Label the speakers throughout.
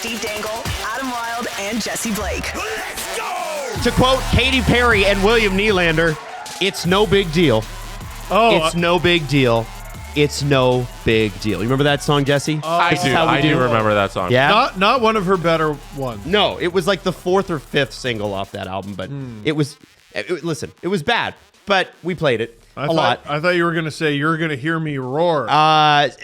Speaker 1: Steve Dangle, Adam Wilde, and Jesse Blake.
Speaker 2: Let's go!
Speaker 3: To quote Katy Perry and William Nylander, it's no big deal. It's no big deal. It's no big deal. You remember that song, Jesse?
Speaker 4: I do remember that song.
Speaker 3: Yeah?
Speaker 5: Not one of her better ones.
Speaker 3: No, it was like the 4th or 5th single off that album, but it was, listen, it was bad, but we played it a lot.
Speaker 5: I thought you were going to say you're going to hear me roar.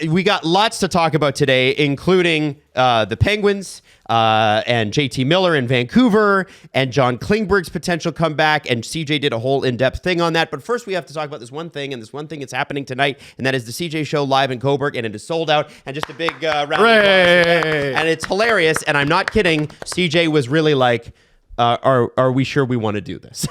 Speaker 3: We got lots to talk about today, including the Penguins and JT Miller in Vancouver and John Klingberg's potential comeback. And CJ did a whole in-depth thing on that. But first, we have to talk about this one thing, and this one thing is happening tonight, and that is the CJ Show live in Coburg, and it is sold out. And just a big round of applause. And it's hilarious, and I'm not kidding. CJ was really like, are we sure we want to do this?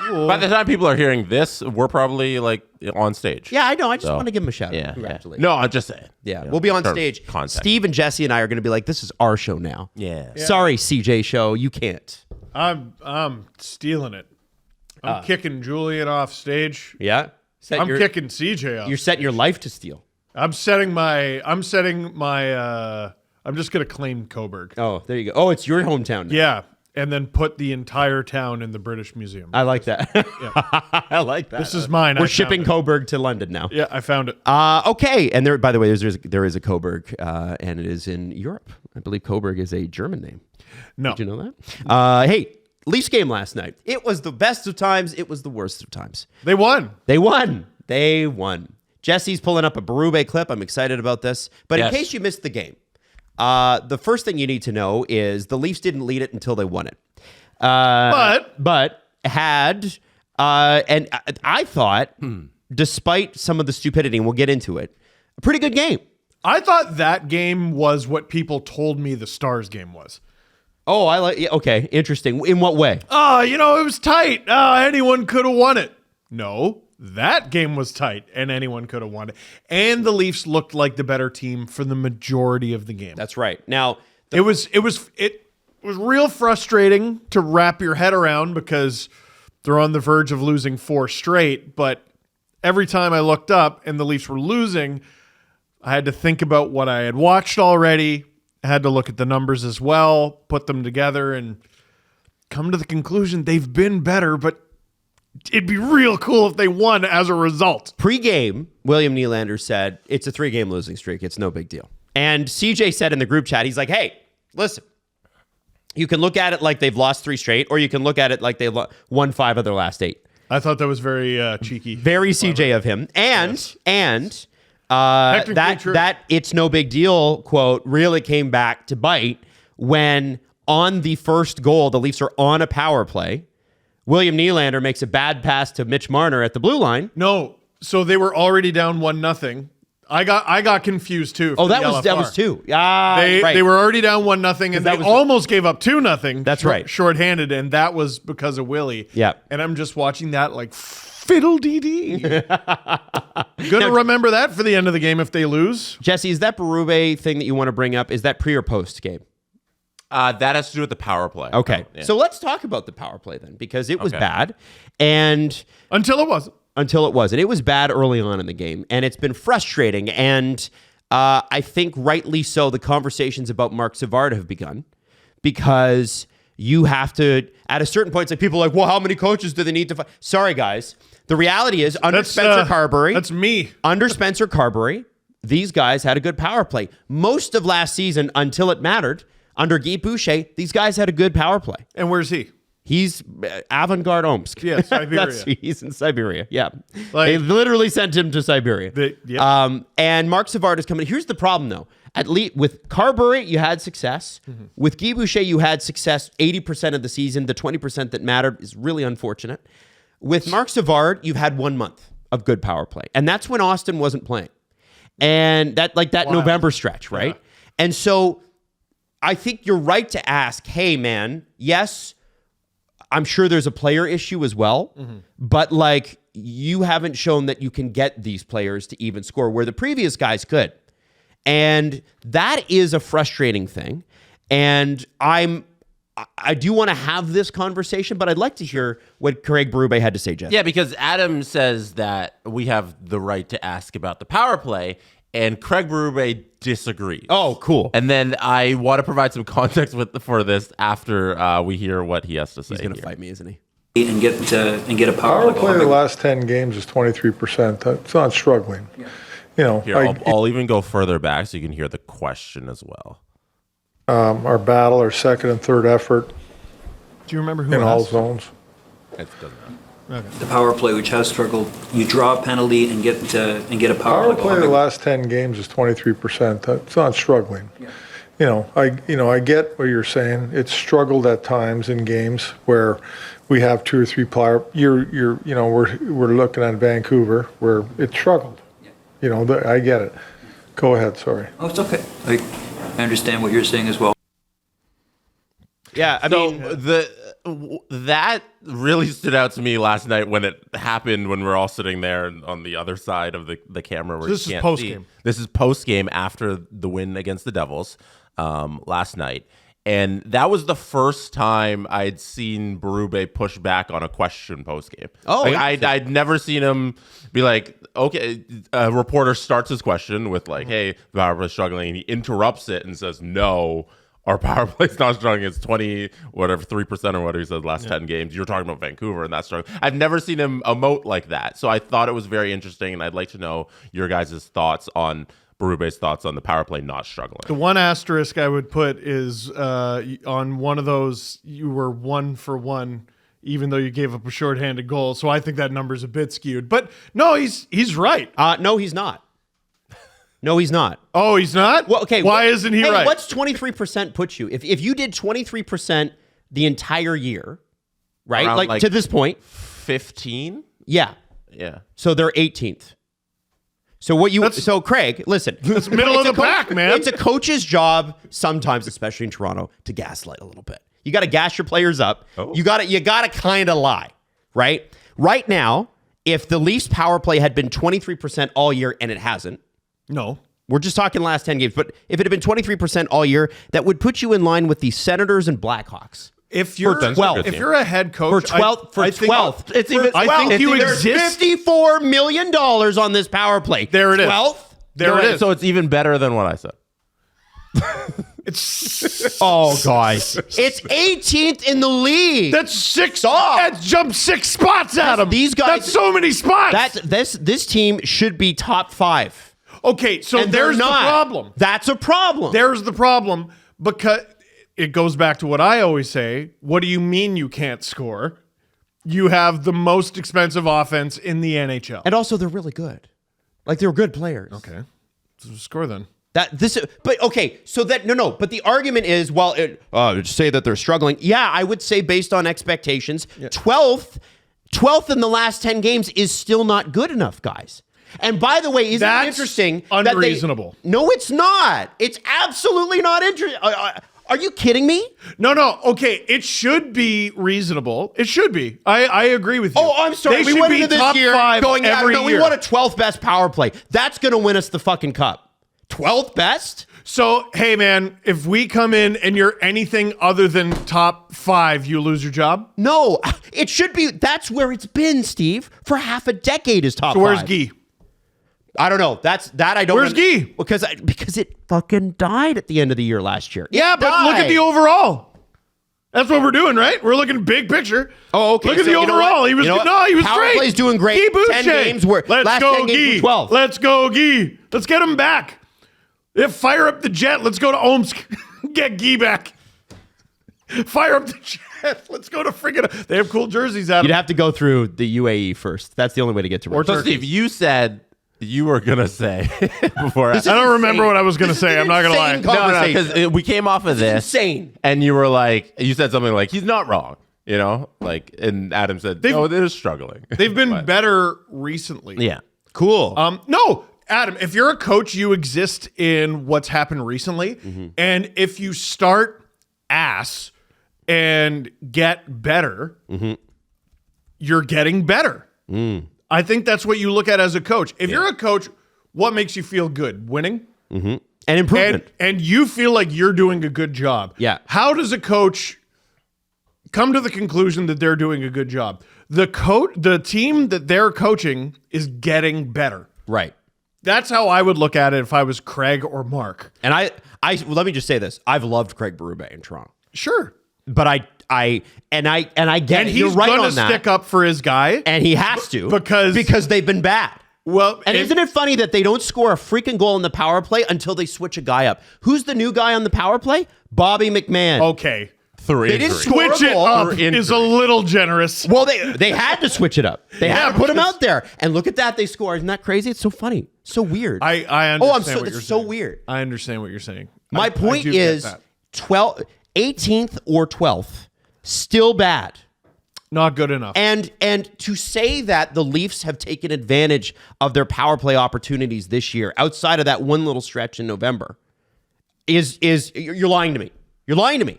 Speaker 4: By the time people are hearing this, we're probably like on stage.
Speaker 3: Yeah, I know. I just want to give him a shout out. Congratulations.
Speaker 4: No, I'm just saying.
Speaker 3: Yeah, we'll be on stage.
Speaker 4: Context.
Speaker 3: Steve and Jesse and I are going to be like, this is our show now.
Speaker 4: Yeah.
Speaker 3: Sorry, CJ Show, you can't.
Speaker 5: I'm stealing it. I'm kicking Julian off stage.
Speaker 3: Yeah?
Speaker 5: I'm kicking CJ off.
Speaker 3: You're setting your life to steal.
Speaker 5: I'm just going to claim Coburg.
Speaker 3: Oh, there you go. Oh, it's your hometown now.
Speaker 5: Yeah. And then put the entire town in the British Museum.
Speaker 3: I like that. I like that.
Speaker 5: This is mine.
Speaker 3: We're shipping Coburg to London now.
Speaker 5: Yeah, I found it.
Speaker 3: Okay. And there, by the way, there is a Coburg, and it is in Europe. I believe Coburg is a German name.
Speaker 5: No.
Speaker 3: Did you know that? Hey, Leafs game last night. It was the best of times. It was the worst of times.
Speaker 5: They won.
Speaker 3: They won. Jesse's pulling up a Berube clip. I'm excited about this. But in case you missed the game, the first thing you need to know is the Leafs didn't lead it until they won it. But had, and I thought, despite some of the stupidity, and we'll get into it, a pretty good game.
Speaker 5: I thought that game was what people told me the Stars game was.
Speaker 3: Oh, I like. Okay, interesting. In what way?
Speaker 5: It was tight. Anyone could have won it. No. That game was tight, and anyone could have won it. And the Leafs looked like the better team for the majority of the game.
Speaker 3: That's right. Now,
Speaker 5: it was real frustrating to wrap your head around because they're on the verge of losing 4 straight. But every time I looked up and the Leafs were losing, I had to think about what I had watched already. I had to look at the numbers as well, put them together, and come to the conclusion they've been better, but it'd be real cool if they won as a result.
Speaker 3: Pre-game, William Nylander said, it's a 3-game losing streak. It's no big deal. And CJ said in the group chat, he's like, hey, listen, you can look at it like they've lost 3 straight, or you can look at it like they've won 5 of their last 8.
Speaker 5: I thought that was very cheeky.
Speaker 3: Very CJ of him. That it's no big deal quote really came back to bite when on the first goal, the Leafs are on a power play. William Nylander makes a bad pass to Mitch Marner at the blue line.
Speaker 5: No, so they were already down 1-0. I got confused too.
Speaker 3: Oh, that was 2. Right.
Speaker 5: They were already down 1-0, and they almost gave up 2-0.
Speaker 3: That's right,
Speaker 5: shorthanded, and that was because of Willie.
Speaker 3: Yeah,
Speaker 5: and I'm just watching that like fiddle dee dee. Gonna remember that for the end of the game if they lose.
Speaker 3: Jesse, is that Berube thing that you want to bring up? Is that pre or post game?
Speaker 4: That has to do with the power play.
Speaker 3: Okay, so let's talk about the power play then, because it was bad, and
Speaker 5: until it wasn't.
Speaker 3: It was bad early on in the game, and it's been frustrating. And I think rightly so, the conversations about Mark Savard have begun, because you have to, at a certain point, it's like people are like, well, how many coaches do they need to find? Sorry, guys. The reality is, under Spencer Carberry.
Speaker 5: That's me.
Speaker 3: Under Spencer Carberry, these guys had a good power play. Most of last season, until it mattered, under Guy Boucher, these guys had a good power play.
Speaker 5: And where's he?
Speaker 3: He's Avangard Omsk.
Speaker 5: Yeah, Siberia.
Speaker 3: He's in Siberia. Yeah. They literally sent him to Siberia. And Mark Savard is coming. Here's the problem, though. At least with Carberry, you had success. Mm-hmm. With Guy Boucher, you had success 80% of the season. The 20% that mattered is really unfortunate. With Mark Savard, you've had 1 month of good power play. And that's when Austin wasn't playing. And that November stretch, right? Yeah. And so I think you're right to ask, hey, man, yes, I'm sure there's a player issue as well, but like you haven't shown that you can get these players to even score where the previous guys could. And that is a frustrating thing. And I do want to have this conversation, but I'd like to hear what Craig Berube had to say, Jeff.
Speaker 4: Yeah, because Adam says that we have the right to ask about the power play. and Craig Berube disagrees.
Speaker 3: Oh, cool.
Speaker 4: And then I want to provide some context for this after we hear what he has to say.
Speaker 3: He's going to fight me, isn't he?
Speaker 2: And get a
Speaker 6: Power
Speaker 2: power
Speaker 6: play the last 10 games is 23%. It's not struggling.
Speaker 4: Here, I'll even go further back so you can hear the question as well.
Speaker 6: Our battle, our second and third effort
Speaker 5: Do you remember who
Speaker 6: in all
Speaker 5: asked?
Speaker 6: zones.
Speaker 4: It doesn't matter.
Speaker 2: the power play, which has struggled. You draw a penalty and get a
Speaker 6: Power
Speaker 2: power
Speaker 6: play the last 10 games is 23%. It's not struggling. I get what you're saying. It's struggled at times in games where we have 2 or 3 players. We're looking at Vancouver where it struggled. I get it. Go ahead. Sorry.
Speaker 2: Oh, it's okay. I understand what you're saying as well.
Speaker 3: Yeah, I mean,
Speaker 4: that really stood out to me last night when it happened, when we're all sitting there on the other side of the camera. Where
Speaker 5: This
Speaker 4: you
Speaker 5: is
Speaker 4: can't
Speaker 5: post-game.
Speaker 4: see. This is post-game after the win against the Devils last night. And that was the first time I'd seen Berube push back on a question post-game.
Speaker 3: Oh,
Speaker 4: I'd never seen him be like, okay, a reporter starts his question with like, hey, the power play's struggling. And he interrupts it and says, no, our power play's not struggling. It's 3% or whatever he said last 10 games. You're talking about Vancouver and that's struggling. I've never seen him emote like that. So I thought it was very interesting, and I'd like to know your guys' thoughts on Berube's thoughts on the power play not struggling.
Speaker 5: The one asterisk I would put is on one of those, you were 1 for 1, even though you gave up a shorthanded goal. So I think that number's a bit skewed. But no, he's right.
Speaker 3: no, he's not. No, he's not.
Speaker 5: Oh, he's not?
Speaker 3: Well, okay.
Speaker 5: Why isn't he right?
Speaker 3: What's 23% put you? If you did 23% the entire year, right?
Speaker 4: Around,
Speaker 3: Like to this point.
Speaker 4: 15?
Speaker 3: Yeah.
Speaker 4: Yeah.
Speaker 3: So they're 18th. So Craig, listen.
Speaker 5: It's middle of the pack, man.
Speaker 3: It's a coach's job sometimes, especially in Toronto, to gaslight a little bit. You got to gas your players up.
Speaker 4: Oh.
Speaker 3: You got to kind of lie, right? Right now, if the Leafs power play had been 23% all year, and it hasn't.
Speaker 5: No.
Speaker 3: We're just talking last 10 games, but if it had been 23% all year, that would put you in line with the Senators and Blackhawks.
Speaker 5: If you're
Speaker 3: For
Speaker 5: if you're a head coach
Speaker 3: For 12th,
Speaker 5: I think,
Speaker 3: I think
Speaker 5: you
Speaker 3: there's
Speaker 5: exist.
Speaker 3: $54 million on this power play.
Speaker 5: There it is.
Speaker 3: 12th?
Speaker 5: There it is.
Speaker 4: So it's even better than what I said.
Speaker 5: It's
Speaker 3: Oh, guys. It's 18th in the league.
Speaker 5: that's 6. That jumped 6 spots at him.
Speaker 3: These guys-
Speaker 5: That's so many spots.
Speaker 3: This team should be top 5.
Speaker 5: Okay, so
Speaker 3: And they're
Speaker 5: there's the
Speaker 3: not.
Speaker 5: problem.
Speaker 3: That's a problem.
Speaker 5: There's the problem, because it goes back to what I always say. What do you mean you can't score? You have the most expensive offense in the NHL.
Speaker 3: And also, they're really good. Like, they're good players.
Speaker 5: Okay. So score then.
Speaker 3: But the argument is, well, say that they're struggling. Yeah, I would say based on expectations, 12th in the last 10 games is still not good enough, guys. And by the way, isn't it
Speaker 5: That's
Speaker 3: interesting?
Speaker 5: unreasonable.
Speaker 3: No, it's not. It's absolutely not interesting. Are you kidding me?
Speaker 5: No. Okay, it should be reasonable. It should be. I agree with you.
Speaker 3: Oh, I'm sorry.
Speaker 5: They
Speaker 3: We
Speaker 5: should
Speaker 3: went
Speaker 5: be
Speaker 3: into this
Speaker 5: top
Speaker 3: year
Speaker 5: 5
Speaker 3: going,
Speaker 5: every
Speaker 3: we
Speaker 5: year.
Speaker 3: want a 12th best power play. That's going to win us the fucking cup. 12th best?
Speaker 5: So, hey, man, if we come in and you're anything other than top 5, you lose your job?
Speaker 3: No, it should be. That's where it's been, Steve. For half a decade is top
Speaker 5: So where's
Speaker 3: 5.
Speaker 5: Guy?
Speaker 3: I don't know. I don't
Speaker 5: Where's
Speaker 3: know.
Speaker 5: Guy?
Speaker 3: Because it fucking died at the end of the year last year.
Speaker 5: Yeah,
Speaker 3: It
Speaker 5: but look at
Speaker 3: died.
Speaker 5: the overall. That's what we're doing, right? We're looking big picture.
Speaker 3: Oh, okay.
Speaker 5: Look at
Speaker 3: So
Speaker 5: the
Speaker 3: you know
Speaker 5: overall.
Speaker 3: what?
Speaker 5: He was
Speaker 3: You know
Speaker 5: good.
Speaker 3: what?
Speaker 5: No, he was
Speaker 3: Power
Speaker 5: great.
Speaker 3: play's doing great.
Speaker 5: Guy
Speaker 3: 10
Speaker 5: Boucher.
Speaker 3: games were
Speaker 5: Let's
Speaker 3: last
Speaker 5: go,
Speaker 3: 10 games were
Speaker 5: Guy.
Speaker 3: 12.
Speaker 5: Let's go, Guy. Let's get him back. Yeah, fire up the jet. Let's go to Omsk. Get Guy back. Fire up the jet. Let's go to friggin'. They have cool jerseys out.
Speaker 3: You'd have to go through the UAE first. That's the only way to get to
Speaker 5: Or
Speaker 3: Russia.
Speaker 4: So, Steve, you said you were going to say before.
Speaker 5: I don't remember what I was going to say. I'm not going to lie.
Speaker 3: insane conversation.
Speaker 4: because we came off of this.
Speaker 3: insane.
Speaker 4: And you were like, you said something like, he's not wrong. You know, like, and Adam said, no, it is struggling.
Speaker 5: They've been better recently.
Speaker 4: Yeah.
Speaker 3: Cool.
Speaker 5: No, Adam, if you're a coach, you exist in what's happened recently.
Speaker 3: Mm-hmm.
Speaker 5: And if you start ass and get better,
Speaker 3: Mm-hmm.
Speaker 5: you're getting better. I think that's what you look at as a coach. If you're a coach, what makes you feel good? Winning?
Speaker 3: And improvement.
Speaker 5: And you feel like you're doing a good job.
Speaker 3: Yeah.
Speaker 5: How does a coach come to the conclusion that they're doing a good job? The team that they're coaching is getting better.
Speaker 3: Right.
Speaker 5: That's how I would look at it if I was Craig or Mark.
Speaker 3: And I let me just say this. I've loved Craig Berube in Toronto.
Speaker 5: Sure.
Speaker 3: But I get
Speaker 5: And
Speaker 3: it.
Speaker 5: he's
Speaker 3: You're right
Speaker 5: going
Speaker 3: on
Speaker 5: to
Speaker 3: that.
Speaker 5: stick up for his guy.
Speaker 3: And he has to.
Speaker 5: Because
Speaker 3: they've been bad.
Speaker 5: Well,
Speaker 3: and isn't it funny that they don't score a freaking goal in the power play until they switch a guy up? Who's the new guy on the power play? Bobby McMahon.
Speaker 5: Okay.
Speaker 4: Through
Speaker 3: They
Speaker 4: injury.
Speaker 3: didn't score
Speaker 5: Switch
Speaker 3: a
Speaker 5: it
Speaker 3: goal.
Speaker 5: up is a little generous.
Speaker 3: Well, they had to switch it up. They had to put him out there. And look at that, they score. Isn't that crazy? It's so funny. So weird.
Speaker 5: I understand what you're
Speaker 3: that's so
Speaker 5: saying.
Speaker 3: weird.
Speaker 5: I understand what you're saying.
Speaker 3: My point
Speaker 5: do get
Speaker 3: is
Speaker 5: that.
Speaker 3: 18th or 12th, still bad.
Speaker 5: Not good enough.
Speaker 3: And to say that the Leafs have taken advantage of their power play opportunities this year, outside of that one little stretch in November, is you're lying to me. You're lying to me.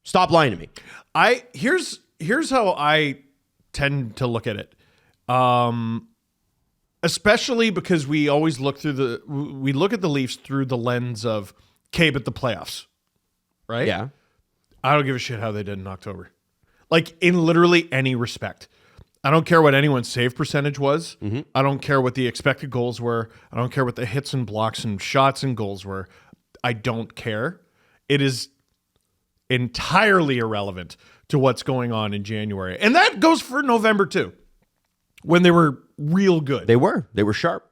Speaker 3: Stop lying to me.
Speaker 5: Here's how I tend to look at it. Especially because we always look at the Leafs through the lens of but the playoffs. Right?
Speaker 3: Yeah.
Speaker 5: I don't give a shit how they did in October. Like, in literally any respect. I don't care what anyone's save percentage was.
Speaker 3: Mm-hmm.
Speaker 5: I don't care what the expected goals were. I don't care what the hits and blocks and shots and goals were. I don't care. It is entirely irrelevant to what's going on in January. And that goes for November, too, when they were real good.
Speaker 3: They were sharp.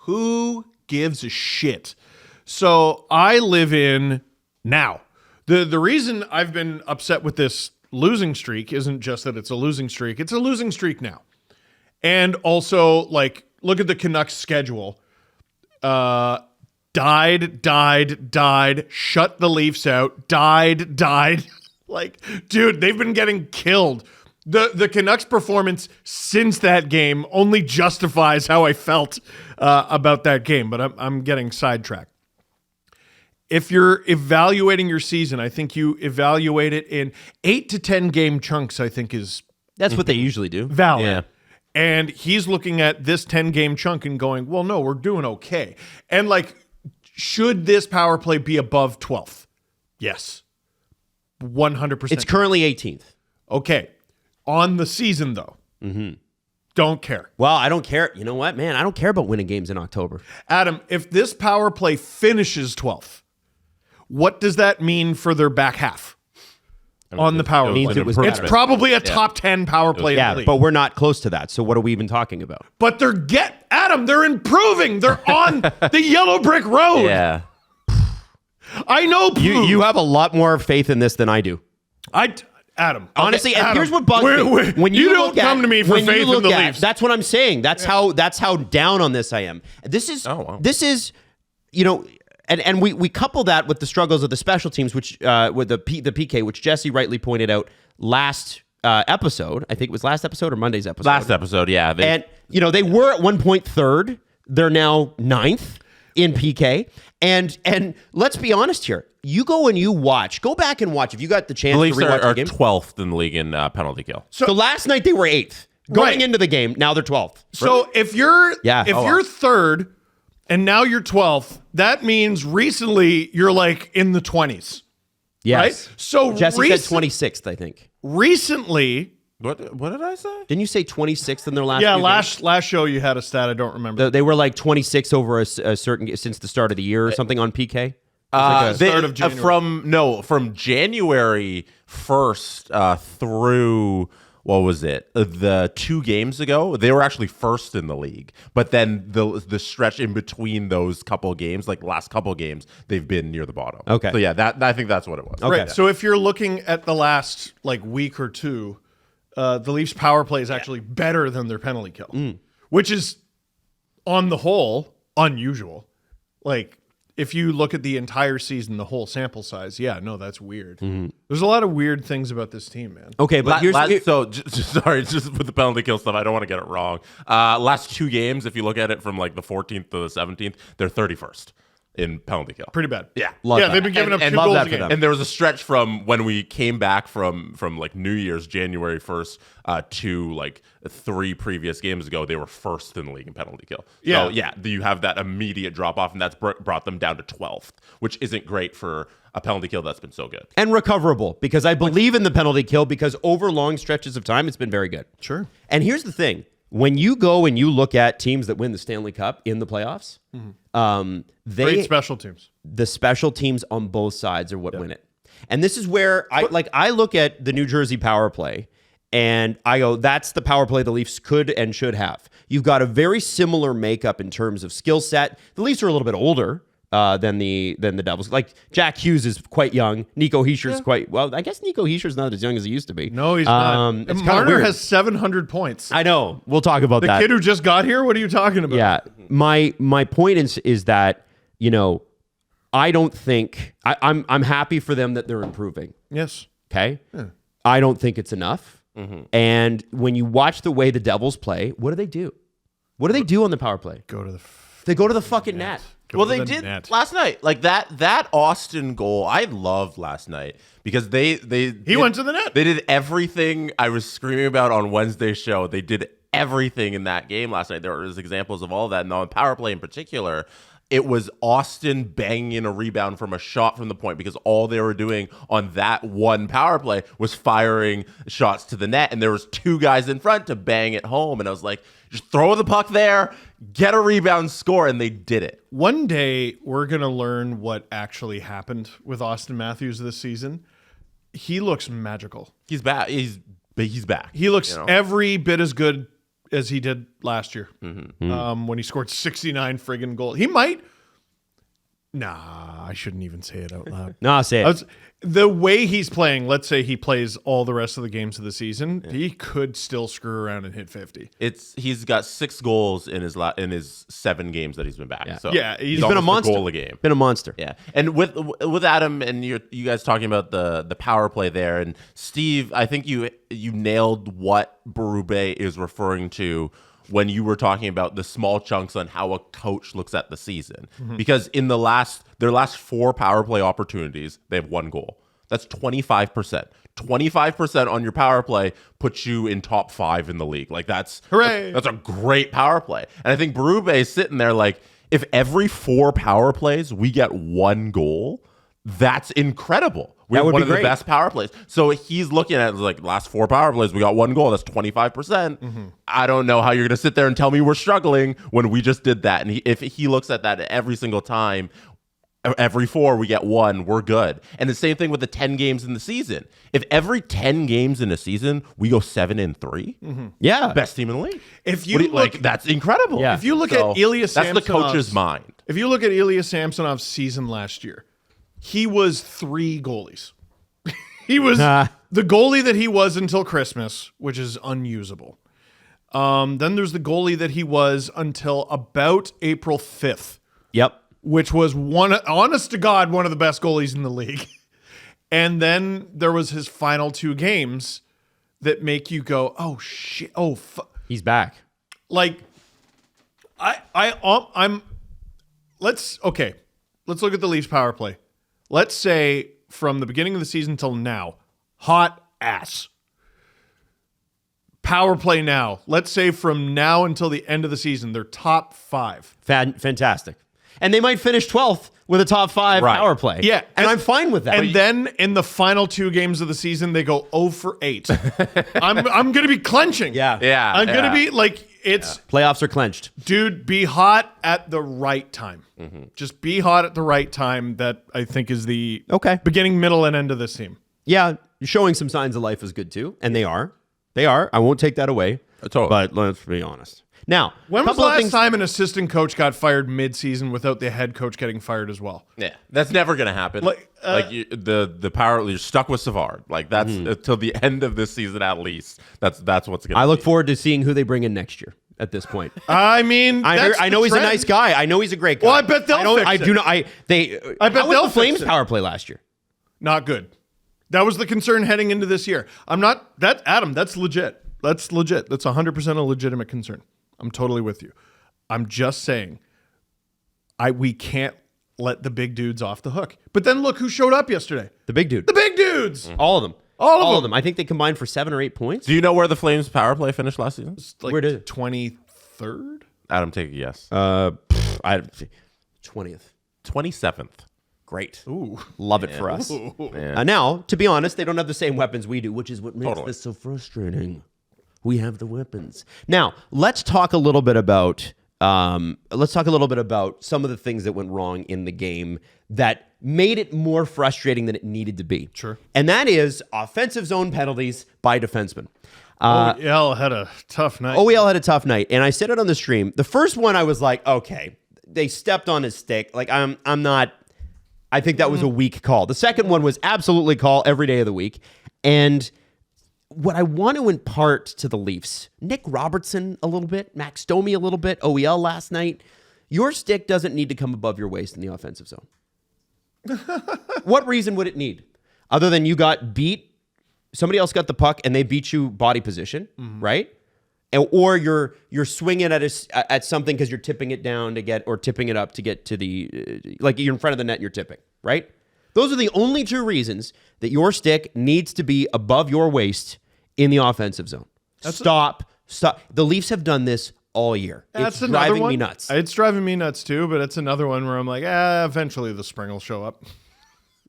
Speaker 5: Who gives a shit? So I live in now. The reason I've been upset with this losing streak isn't just that it's a losing streak. It's a losing streak now. And also, like, look at the Canucks schedule. Died, shut the Leafs out, died. Like, dude, they've been getting killed. The Canucks performance since that game only justifies how I felt about that game, but I'm getting sidetracked. If you're evaluating your season, I think you evaluate it in 8 to 10 game chunks, I think
Speaker 3: That's what they usually do.
Speaker 5: valid.
Speaker 4: Yeah.
Speaker 5: And he's looking at this 10 game chunk and going, well, no, we're doing okay. And like, should this power play be above 12th? Yes. 100%.
Speaker 3: It's currently 18th.
Speaker 5: Okay. On the season, though. Don't care.
Speaker 3: Well, I don't care. You know what, man? I don't care about winning games in October.
Speaker 5: Adam, if this power play finishes 12th, what does that mean for their back half on the power
Speaker 3: means
Speaker 5: play?
Speaker 3: it was
Speaker 5: It's
Speaker 3: better.
Speaker 5: probably a top 10 power play in the league.
Speaker 3: But we're not close to that. So what are we even talking about?
Speaker 5: But they're improving. They're on the yellow brick road.
Speaker 4: Yeah.
Speaker 5: I know.
Speaker 3: You have a lot more faith in this than I do.
Speaker 5: Adam.
Speaker 3: Honestly,
Speaker 5: okay,
Speaker 3: and
Speaker 5: Adam,
Speaker 3: here's what bugs me. When
Speaker 5: you
Speaker 3: look
Speaker 5: don't come
Speaker 3: at-
Speaker 5: to me for
Speaker 3: when you
Speaker 5: faith in
Speaker 3: look
Speaker 5: the
Speaker 3: at-
Speaker 5: Leafs.
Speaker 3: That's what I'm saying. That's how down on this I am. This is and we couple that with the struggles of the special teams, which with the PK, which Jesse rightly pointed out last episode. I think it was last episode or Monday's episode.
Speaker 4: Last episode, yeah.
Speaker 3: And they were at one point third. They're now ninth in PK. And let's be honest here. You go and you go back and watch if you got the chance
Speaker 4: The
Speaker 3: to
Speaker 4: Leafs
Speaker 3: rewatch the
Speaker 4: are
Speaker 3: game.
Speaker 4: 12th in the league in penalty kill.
Speaker 3: So last night they were 8th. Going
Speaker 5: Right.
Speaker 3: into the game, now they're 12th.
Speaker 5: So if you're
Speaker 3: Yeah.
Speaker 5: you're third and now you're 12th, that means recently you're like in the 20s.
Speaker 3: Yes.
Speaker 5: Right? So
Speaker 3: Jesse said 26th, I think.
Speaker 5: recently,
Speaker 4: What did I say?
Speaker 3: Didn't you say 26th in their last
Speaker 5: yeah,
Speaker 3: few games?
Speaker 5: last show you had a stat I don't remember.
Speaker 3: They were like 26 over a certain since the start of the year or something on PK.
Speaker 5: start of January.
Speaker 4: From January 1st through what was it? The 2 games ago, they were actually first in the league. But then the stretch in between those couple games, like last couple games, they've been near the bottom.
Speaker 3: Okay.
Speaker 4: So yeah, I think that's what it was.
Speaker 3: Okay.
Speaker 5: Right. So if you're looking at the last like week or two, the Leafs power play is actually better than their penalty kill, which is on the whole unusual. Like if you look at the entire season, the whole sample size, that's weird. There's a lot of weird things about this team, man.
Speaker 3: Okay, but
Speaker 4: just with the penalty kill stuff, I don't want to get it wrong. Last 2 games, if you look at it from like the 14th to the 17th, they're 31st in penalty kill.
Speaker 5: Pretty bad.
Speaker 4: Yeah.
Speaker 3: Love
Speaker 5: yeah,
Speaker 3: that.
Speaker 5: they've been giving up
Speaker 4: And
Speaker 5: 2
Speaker 3: love
Speaker 5: goals
Speaker 3: that
Speaker 5: a
Speaker 3: for
Speaker 5: game.
Speaker 3: them.
Speaker 4: And there was a stretch from when we came back from like New Year's, January 1st, to like 3 previous games ago, they were first in the league in penalty kill.
Speaker 5: Yeah.
Speaker 4: So yeah, you have that immediate drop off, and that's brought them down to 12th, which isn't great for a penalty kill that's been so good.
Speaker 3: and recoverable because I believe in the penalty kill because over long stretches of time it's been very good.
Speaker 5: Sure.
Speaker 3: And here's the thing. when you go and you look at teams that win the Stanley Cup in the playoffs,
Speaker 5: Great special teams.
Speaker 3: the special teams on both sides are what win it. And this is where I look at the New Jersey power play and I go, that's the power play the Leafs could and should have. You've got a very similar makeup in terms of skill set. The Leafs are a little bit older than the Devils. Like Jack Hughes is quite young. Nico Heischer's quite well. I guess Nico Heischer's not as young as he used to be.
Speaker 5: No, he's not.
Speaker 3: It's
Speaker 5: Marner has 700 points.
Speaker 3: I know. We'll talk about that.
Speaker 5: The kid who just got here. What are you talking about?
Speaker 3: Yeah. My point is that I don't think I'm happy for them that they're improving.
Speaker 5: Yes.
Speaker 3: Okay. Yeah. I don't think it's enough. And when you watch the way the Devils play, what do they do? What do they do on the power play? They go to the fucking net.
Speaker 4: Well, they did last night. Like that Austin goal, I loved last night because he
Speaker 5: went to the net.
Speaker 4: They did everything I was screaming about on Wednesday's show. They did everything in that game last night. There was examples of all of that, and on power play in particular, it was Austin banging in a rebound from a shot from the point because all they were doing on that one power play was firing shots to the net, and there was two guys in front to bang it home. And I was like, just throw the puck there, get a rebound, score, and they did it.
Speaker 5: One day, we're going to learn what actually happened with Austin Matthews this season. He looks magical.
Speaker 4: He's back. He's back.
Speaker 5: He looks every bit as good as he did last year when he scored 69 friggin' goals. He might. Nah, I shouldn't even say it out loud.
Speaker 3: Nah, say it.
Speaker 5: The way he's playing, let's say he plays all the rest of the games of the season, he could still screw around and hit 50.
Speaker 4: He's got 6 goals in his 7 games that he's been back.
Speaker 3: Yeah,
Speaker 4: so
Speaker 5: he's
Speaker 3: been a monster.
Speaker 4: Goal a game.
Speaker 3: Been a monster.
Speaker 4: Yeah, and with Adam and you guys talking about the power play there, and Steve, I think you nailed what Berube is referring to when you were talking about the small chunks on how a coach looks at the season. Because in their last 4 power play opportunities, they have 1 goal. That's 25%. 25% on your power play puts you in top 5 in the league. Like that's a great power play. And I think Berube is sitting there like, if every 4 power plays we get 1 goal, that's incredible. We have one of the best power plays. So he's looking at it like last 4 power plays, we got 1 goal. That's 25%. I don't know how you're going to sit there and tell me we're struggling when we just did that. And if he looks at that every single time, every 4 we get 1, we're good. And the same thing with the 10 games in the season. If every 10 games in a season we go 7-3,
Speaker 3: yeah,
Speaker 4: best team in the league.
Speaker 5: If you look,
Speaker 4: that's incredible.
Speaker 3: Yeah.
Speaker 5: If you look at Ilya Samsonov's,
Speaker 4: that's the coach's mind.
Speaker 5: If you look at Ilya Samsonov's season last year, he was 3 goalies. He was the goalie that he was until Christmas, which is unusable. Then there's the goalie that he was until about April 5th.
Speaker 3: Yep.
Speaker 5: Which was honest to God, one of the best goalies in the league. And then there was his final 2 games that make you go, oh shit,
Speaker 3: he's back.
Speaker 5: Like, let's look at the Leafs power play. Let's say from the beginning of the season till now, hot ass. Power play now. Let's say from now until the end of the season, they're top 5.
Speaker 3: Fantastic. And they might finish 12th with a top 5 power play.
Speaker 5: Yeah.
Speaker 3: And I'm fine with that.
Speaker 5: And then in the final 2 games of the season, they go 0 for 8. I'm going to be clenching.
Speaker 3: Yeah.
Speaker 5: I'm going to be like,
Speaker 3: playoffs are clenched.
Speaker 5: Dude, be hot at the right time. Just be hot at the right time. That I think is the beginning, middle, and end of this team.
Speaker 3: Yeah. Showing some signs of life is good too. And they are. I won't take that away.
Speaker 4: Totally.
Speaker 3: But let's be honest. Now,
Speaker 5: when was the last time an assistant coach got fired mid-season without the head coach getting fired as well?
Speaker 4: Yeah, that's never going to happen. The power, you're stuck with Savard. Like that's until the end of this season at least. That's what's going to.
Speaker 3: I look forward to seeing who they bring in next year. At this point,
Speaker 5: I mean,
Speaker 3: I know he's a nice guy. I know he's a great guy.
Speaker 5: Well, I bet they'll fix it.
Speaker 3: I do not. I bet they'll the Flames power play last year.
Speaker 5: Not good. That was the concern heading into this year. I'm not that Adam. That's legit. That's legit. That's 100% a legitimate concern. I'm totally with you. I'm just saying, we can't let the big dudes off the hook. But then look who showed up yesterday.
Speaker 3: The big dude.
Speaker 5: The big dudes.
Speaker 3: All of them.
Speaker 5: All of them.
Speaker 3: I think they combined for 7 or 8 points.
Speaker 4: Do you know where the Flames power play finished last season?
Speaker 5: Like
Speaker 3: where did it?
Speaker 5: 23rd?
Speaker 4: Adam, take a guess.
Speaker 3: 20th.
Speaker 4: 27th.
Speaker 3: Great.
Speaker 5: Ooh.
Speaker 3: Love it for us.
Speaker 4: Yeah.
Speaker 3: Now, to be honest, they don't have the same weapons we do, which is what makes
Speaker 4: Totally.
Speaker 3: this so frustrating. We have the weapons. Now, let's talk a little bit about some of the things that went wrong in the game that made it more frustrating than it needed to be.
Speaker 5: Sure.
Speaker 3: And that is offensive zone penalties by defensemen.
Speaker 5: OEL had a tough night.
Speaker 3: OEL had a tough night, and I said it on the stream. The first one, I was like, okay, they stepped on his stick. Like, I'm not. I think that was a weak call. The second one was absolutely call every day of the week. And what I want to impart to the Leafs, Nick Robertson a little bit, Max Domi a little bit, OEL last night, your stick doesn't need to come above your waist in the offensive zone. What reason would it need? Other than you got beat, somebody else got the puck and they beat you body position, right? Or you're swinging at something because you're tipping it down to get, or tipping it up to get to the, like you're in front of the net and you're tipping, right? Those are the only two reasons that your stick needs to be above your waist in the offensive zone. Stop. The Leafs have done this all year. It's driving me nuts.
Speaker 5: It's driving me nuts too, but it's another one where I'm like, eventually the spring will show up.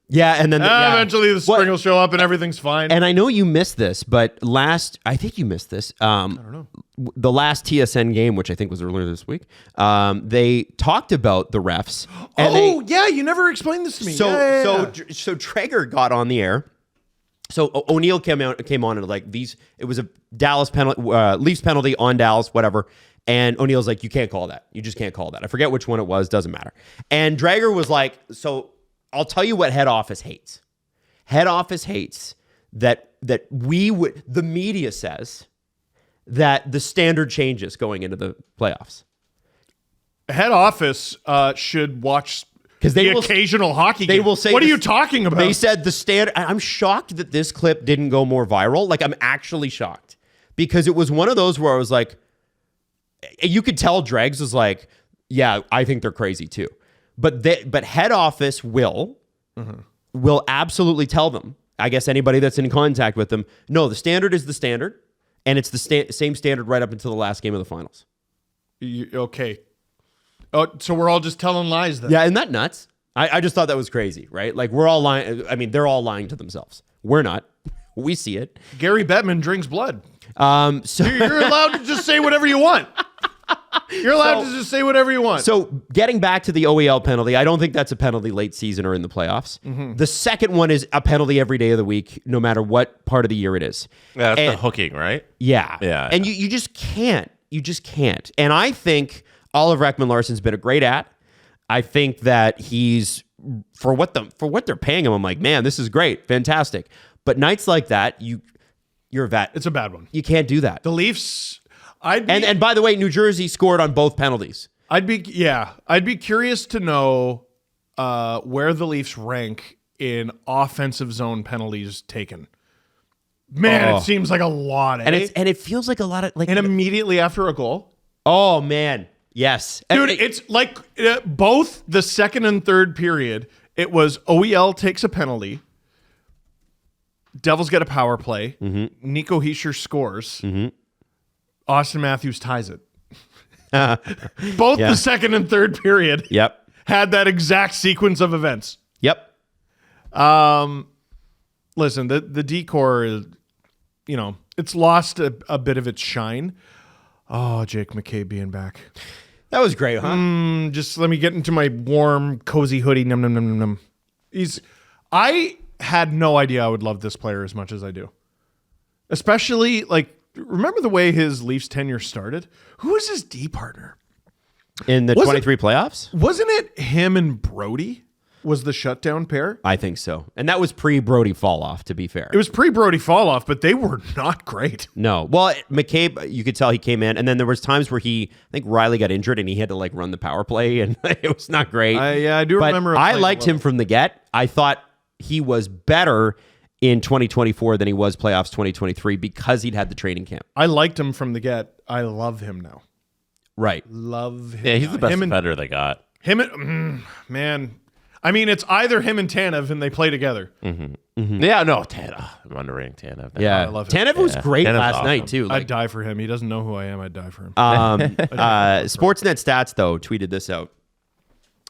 Speaker 3: Yeah, and then
Speaker 5: eventually the spring will show up and everything's fine.
Speaker 3: And I know you missed this, but I think you missed this. I don't know. The last TSN game, which I think was earlier this week, they talked about the refs. And
Speaker 5: you never explained this to me.
Speaker 3: So Traeger got on the air. So O'Neill came on and like it was a Dallas penalty, Leafs penalty on Dallas, whatever. And O'Neill's like, you can't call that. You just can't call that. I forget which one it was. Doesn't matter. And Traeger was like, so I'll tell you what head office hates. Head office hates that the media says that the standard changes going into the playoffs.
Speaker 5: Head office should watch the occasional hockey game.
Speaker 3: They will say,
Speaker 5: what are you talking about?
Speaker 3: They said the standard. I'm shocked that this clip didn't go more viral. Like, I'm actually shocked because it was one of those where I was like, you could tell Dregs was like, yeah, I think they're crazy too. But head office will absolutely tell them, I guess anybody that's in contact with them, no, the standard is the standard, and it's the same standard right up until the last game of the finals.
Speaker 5: Okay. Oh, so we're all just telling lies then?
Speaker 3: Yeah, isn't that nuts? I just thought that was crazy, right? Like, we're all lying. I mean, they're all lying to themselves. We're not. We see it.
Speaker 5: Gary Bettman drinks blood.
Speaker 3: So
Speaker 5: you're allowed to just say whatever you want. You're allowed to just say whatever you want.
Speaker 3: So getting back to the OEL penalty, I don't think that's a penalty late season or in the playoffs. The second one is a penalty every day of the week, no matter what part of the year it is.
Speaker 4: Yeah, that's the hooking, right?
Speaker 3: Yeah.
Speaker 4: Yeah.
Speaker 3: And you just can't. You just can't. And I think Oliver Ekman-Larsson's been a great at. I think that he's, for what they're paying him, I'm like, man, this is great. Fantastic. But nights like that, you're a vet.
Speaker 5: It's a bad one.
Speaker 3: You can't do that.
Speaker 5: The Leafs...
Speaker 3: And by the way, New Jersey scored on both penalties.
Speaker 5: I'd be curious to know where the Leafs rank in offensive zone penalties taken. Man, it seems like a lot, eh?
Speaker 3: And it feels like a lot of like.
Speaker 5: And immediately after a goal.
Speaker 3: Oh man, yes,
Speaker 5: dude, it's like both the second and third period. It was OEL takes a penalty. Devils get a power play. Nico Hischier scores. Austin Matthews ties it. Both the second and third period had that exact sequence of events.
Speaker 3: Yep.
Speaker 5: Listen, the decor is, it's lost a bit of its shine. Oh, Jake McCabe being back.
Speaker 3: That was great, huh?
Speaker 5: Just let me get into my warm, cozy hoodie. Num, num, num, num. I had no idea I would love this player as much as I do. Especially, remember the way his Leafs tenure started? Who was his D partner?
Speaker 3: In the 23 playoffs?
Speaker 5: Wasn't it him and Brody was the shutdown pair?
Speaker 3: I think so. And that was pre-Brody fall-off, to be fair.
Speaker 5: It was pre-Brody fall-off, but they were not great.
Speaker 3: No. Well, McCabe, you could tell he came in, and then there was times where I think Riley got injured, and he had to, run the power play, and it was not great.
Speaker 5: I do remember.
Speaker 3: I liked him from the get. I thought he was better in 2024 than he was playoffs 2023 because he'd had the training camp.
Speaker 5: I liked him from the get. I love him now.
Speaker 3: Right.
Speaker 5: Love him.
Speaker 4: Yeah, he's the best defender they got.
Speaker 5: Him and man. I mean, it's either him and Tanev, and they play together.
Speaker 4: Yeah, no, Tanev. I'm underrating Tanev.
Speaker 3: Yeah,
Speaker 5: I love him.
Speaker 3: Tanev was great
Speaker 4: Tanev's
Speaker 3: last
Speaker 4: awesome.
Speaker 3: night too.
Speaker 5: I'd die for him. He doesn't know who I am. I'd die for him.
Speaker 3: Sportsnet Stats though tweeted this out.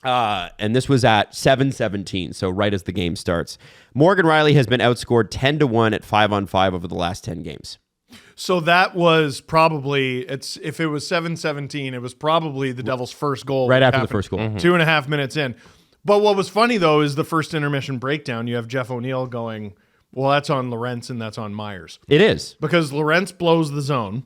Speaker 3: And this was at 7:17, so right as the game starts. Morgan Rielly has been outscored 10-1 at 5-on-5 over the last 10 games.
Speaker 5: So that was probably if it was 7-17, it was probably the Devils' first goal.
Speaker 3: Right after the first goal.
Speaker 5: 2.5 minutes in. But what was funny, though, is the first intermission breakdown. You have Jeff O'Neill going, well, that's on Lorentz and that's on Myers.
Speaker 3: It is.
Speaker 5: Because Lorentz blows the zone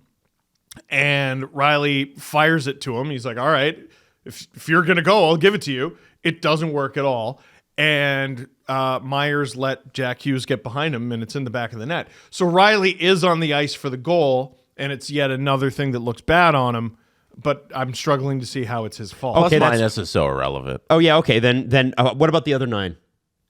Speaker 5: and Riley fires it to him. He's like, all right, if you're going to go, I'll give it to you. It doesn't work at all. And Myers let Jack Hughes get behind him, and it's in the back of the net. So Riley is on the ice for the goal, and it's yet another thing that looks bad on him. But I'm struggling to see how it's his fault.
Speaker 3: Okay,
Speaker 4: Plus minus is so irrelevant.
Speaker 3: Oh, yeah, okay. Then what about the other 9?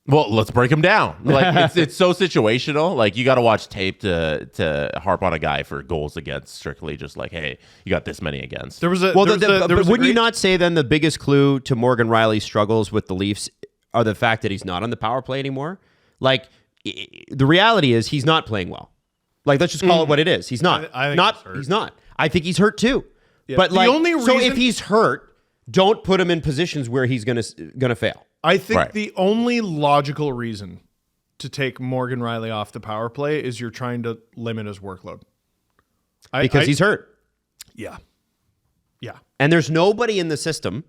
Speaker 4: Well, let's break them down. Like it's so situational. Like you got to watch tape to harp on a guy for goals against strictly just like, hey, you got this many against.
Speaker 5: There was a
Speaker 3: Well,
Speaker 5: there was a
Speaker 3: wouldn't you
Speaker 5: great-
Speaker 3: not say then the biggest clue to Morgan Riley's struggles with the Leafs are the fact that he's not on the power play anymore? Like, the reality is he's not playing well. Like, let's just call it what it is. He's not.
Speaker 5: I think
Speaker 3: not.
Speaker 5: he's hurt.
Speaker 3: He's not. I think he's hurt too.
Speaker 5: Yeah.
Speaker 3: But
Speaker 5: The
Speaker 3: like,
Speaker 5: only
Speaker 3: so
Speaker 5: reason-
Speaker 3: if he's hurt, don't put him in positions where he's gonna fail.
Speaker 5: I think
Speaker 4: Right.
Speaker 5: the only logical reason to take Morgan Riley off the power play is you're trying to limit his workload.
Speaker 3: Because he's hurt.
Speaker 5: Yeah. Yeah.
Speaker 3: And there's nobody in the system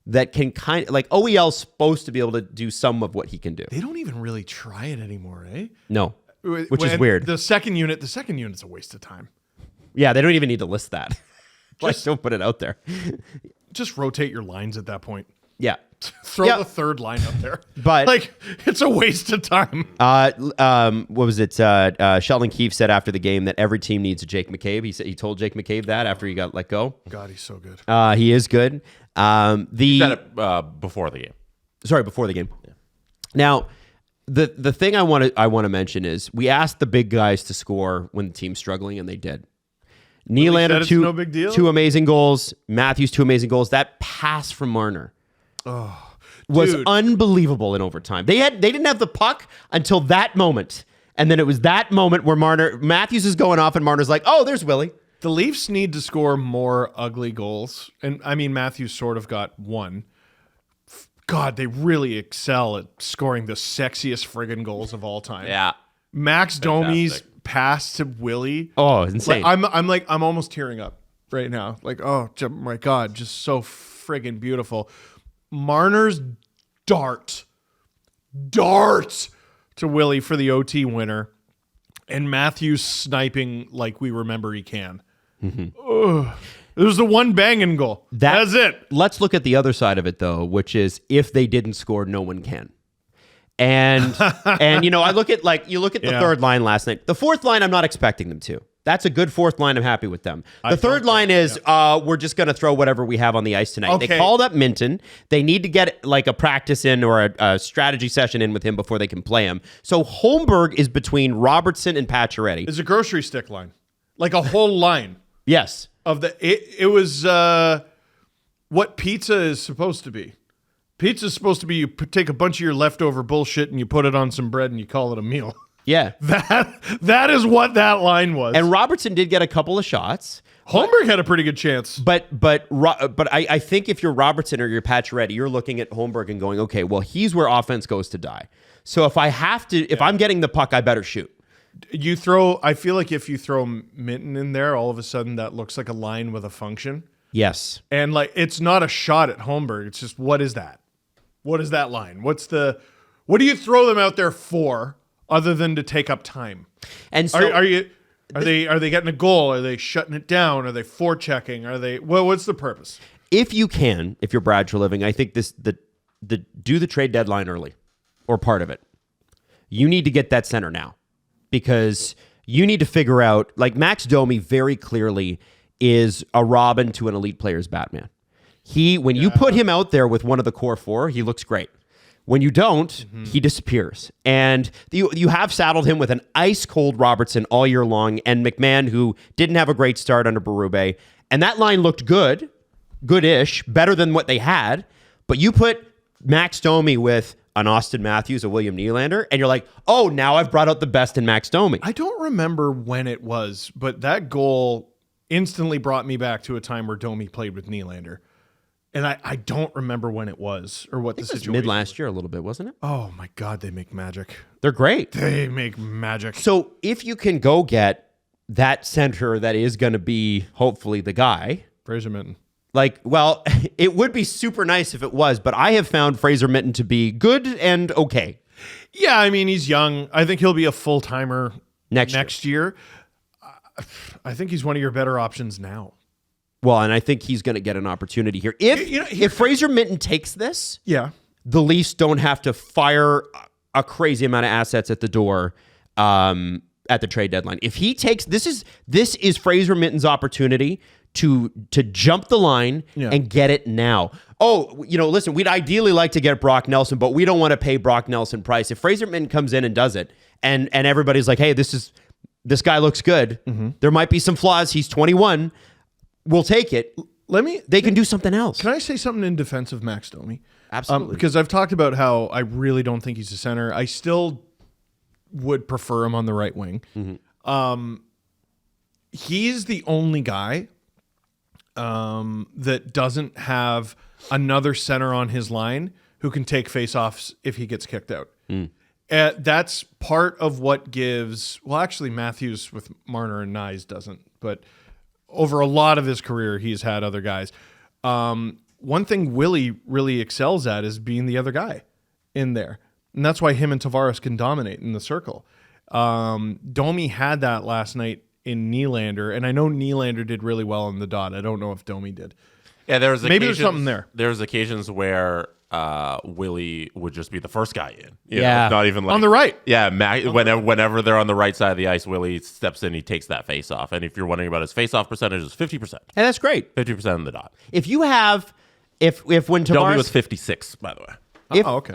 Speaker 3: that can kind of, like, OEL's supposed to be able to do some of what he can do.
Speaker 5: They don't even really try it anymore, eh?
Speaker 3: No. Which is
Speaker 5: And
Speaker 3: weird.
Speaker 5: The second unit's a waste of time.
Speaker 3: Yeah, they don't even need to list that. Just don't put it out there.
Speaker 5: Just rotate your lines at that point.
Speaker 3: Yeah.
Speaker 5: Throw
Speaker 3: Yeah.
Speaker 5: the third line up there.
Speaker 3: But-
Speaker 5: like it's a waste of time.
Speaker 3: What was it? Sheldon Keefe said after the game that every team needs a Jake McCabe. He told Jake McCabe that after he got let go.
Speaker 5: God, he's so good.
Speaker 3: He is good.
Speaker 4: Said it before the game.
Speaker 3: Sorry, before the game. Yeah. Now, the thing I want to mention is we asked the big guys to score when the team's struggling, and they did.
Speaker 5: said
Speaker 3: Nylander,
Speaker 5: it's no big deal?
Speaker 3: 2 amazing goals. Matthews, 2 amazing goals. That pass from Marner was
Speaker 5: dude.
Speaker 3: unbelievable in overtime. They didn't have the puck until that moment, and then it was that moment where Matthews is going off, and Marner's like, "Oh, there's Willie."
Speaker 5: The Leafs need to score more ugly goals. And I mean, Matthews sort of got one. God, they really excel at scoring the sexiest friggin' goals of all time.
Speaker 4: Yeah.
Speaker 5: Max Domi's
Speaker 4: Fantastic.
Speaker 5: pass to Willie.
Speaker 3: Oh, it's insane.
Speaker 5: Like, I'm almost tearing up right now. Like, oh my God, just so friggin' beautiful. Marner's dart to Willie for the OT winner, and Matthews sniping like we remember he can. Ugh. It was the one banging goal. That's it.
Speaker 3: Let's look at the other side of it, though, which is if they didn't score, no one can. And I look at the third line last night. The fourth line, I'm not expecting them to. That's a good fourth line. I'm happy with them. The third line is we're just going to throw whatever we have on the ice tonight.
Speaker 5: Okay.
Speaker 3: They called up Minton. They need to get like a practice in or a strategy session in with him before they can play him. So Holmberg is between Robertson and Pacioretty.
Speaker 5: It's a grocery stick line, like a whole line
Speaker 3: Yes.
Speaker 5: of the. It was what pizza is supposed to be. Pizza is supposed to be you take a bunch of your leftover bullshit and you put it on some bread and you call it a meal.
Speaker 3: Yeah.
Speaker 5: That is what that line was.
Speaker 3: And Robertson did get a couple of shots.
Speaker 5: Holmberg had a pretty good chance.
Speaker 3: But I think if you're Robertson or you're Pacioretty, you're looking at Holmberg and going, okay, well, he's where offense goes to die. So if I'm getting the puck, I better shoot.
Speaker 5: I feel like if you throw Minton in there, all of a sudden that looks like a line with a function.
Speaker 3: Yes.
Speaker 5: And like it's not a shot at Holmberg. It's just what is that? What is that line? What do you throw them out there for other than to take up time?
Speaker 3: And so
Speaker 5: Are they getting a goal? Are they shutting it down? Are they forechecking? What's the purpose?
Speaker 3: if you're Brad Treliving, I think do the trade deadline early or part of it. You need to get that center now because you need to figure out, like Max Domi very clearly is a Robin to an elite player's Batman. When you put him out there with one of the core four, he looks great. When you don't, he disappears. And you have saddled him with an ice-cold Robertson all year long and McMahon, who didn't have a great start under Berube. And that line looked good-ish, better than what they had. But you put Max Domi with an Austin Matthews, a William Nylander, and you're like, oh, now I've brought out the best in Max Domi.
Speaker 5: I don't remember when it was, but that goal instantly brought me back to a time where Domi played with Nylander. And I don't remember when it was or what the situation
Speaker 3: Mid last year a little bit, wasn't it?
Speaker 5: Oh my God, they make magic.
Speaker 3: They're great.
Speaker 5: They make magic.
Speaker 3: So if you can go get that center that is going to be hopefully the guy.
Speaker 5: Fraser Minten.
Speaker 3: Like, well, it would be super nice if it was, but I have found Fraser Minten to be good and okay.
Speaker 5: Yeah, I mean, he's young. I think he'll be a full-timer next year. I think he's one of your better options now.
Speaker 3: Well, and I think he's going to get an opportunity here. If Fraser Minten takes this, the Leafs don't have to fire a crazy amount of assets at the door at the trade deadline. If he takes this is Fraser Minten's opportunity to jump the line and get it now. Oh, listen, we'd ideally like to get Brock Nelson, but we don't want to pay Brock Nelson price. If Fraser Minten comes in and does it, and everybody's like, hey, this guy looks good. Mm-hmm. There might be some flaws. He's 21. We'll take it. They can do something else.
Speaker 5: Can I say something in defense of Max Domi?
Speaker 3: Absolutely.
Speaker 5: Because I've talked about how I really don't think he's a center. I still would prefer him on the right wing. Mm-hmm. He's the only guy that doesn't have another center on his line who can take faceoffs if he gets kicked out. That's part of what gives... Well, actually, Matthews with Marner and Nyes doesn't, but... Over a lot of his career, he's had other guys. One thing Willie really excels at is being the other guy in there. And that's why him and Tavares can dominate in the circle. Domi had that last night in Nylander, and I know Nylander did really well in the dot. I don't know if Domi did.
Speaker 4: Yeah, maybe
Speaker 5: there's something there.
Speaker 4: There's occasions where Willie would just be the first guy in. Not even
Speaker 5: on the right.
Speaker 4: Yeah, whenever they're on the right side of the ice, Willie steps in, he takes that face off. And if you're wondering about his face off percentage, it's 50%. And
Speaker 3: that's great.
Speaker 4: 50% in the dot.
Speaker 3: If you have, if when Tavares...
Speaker 4: Domi was 56, by the way.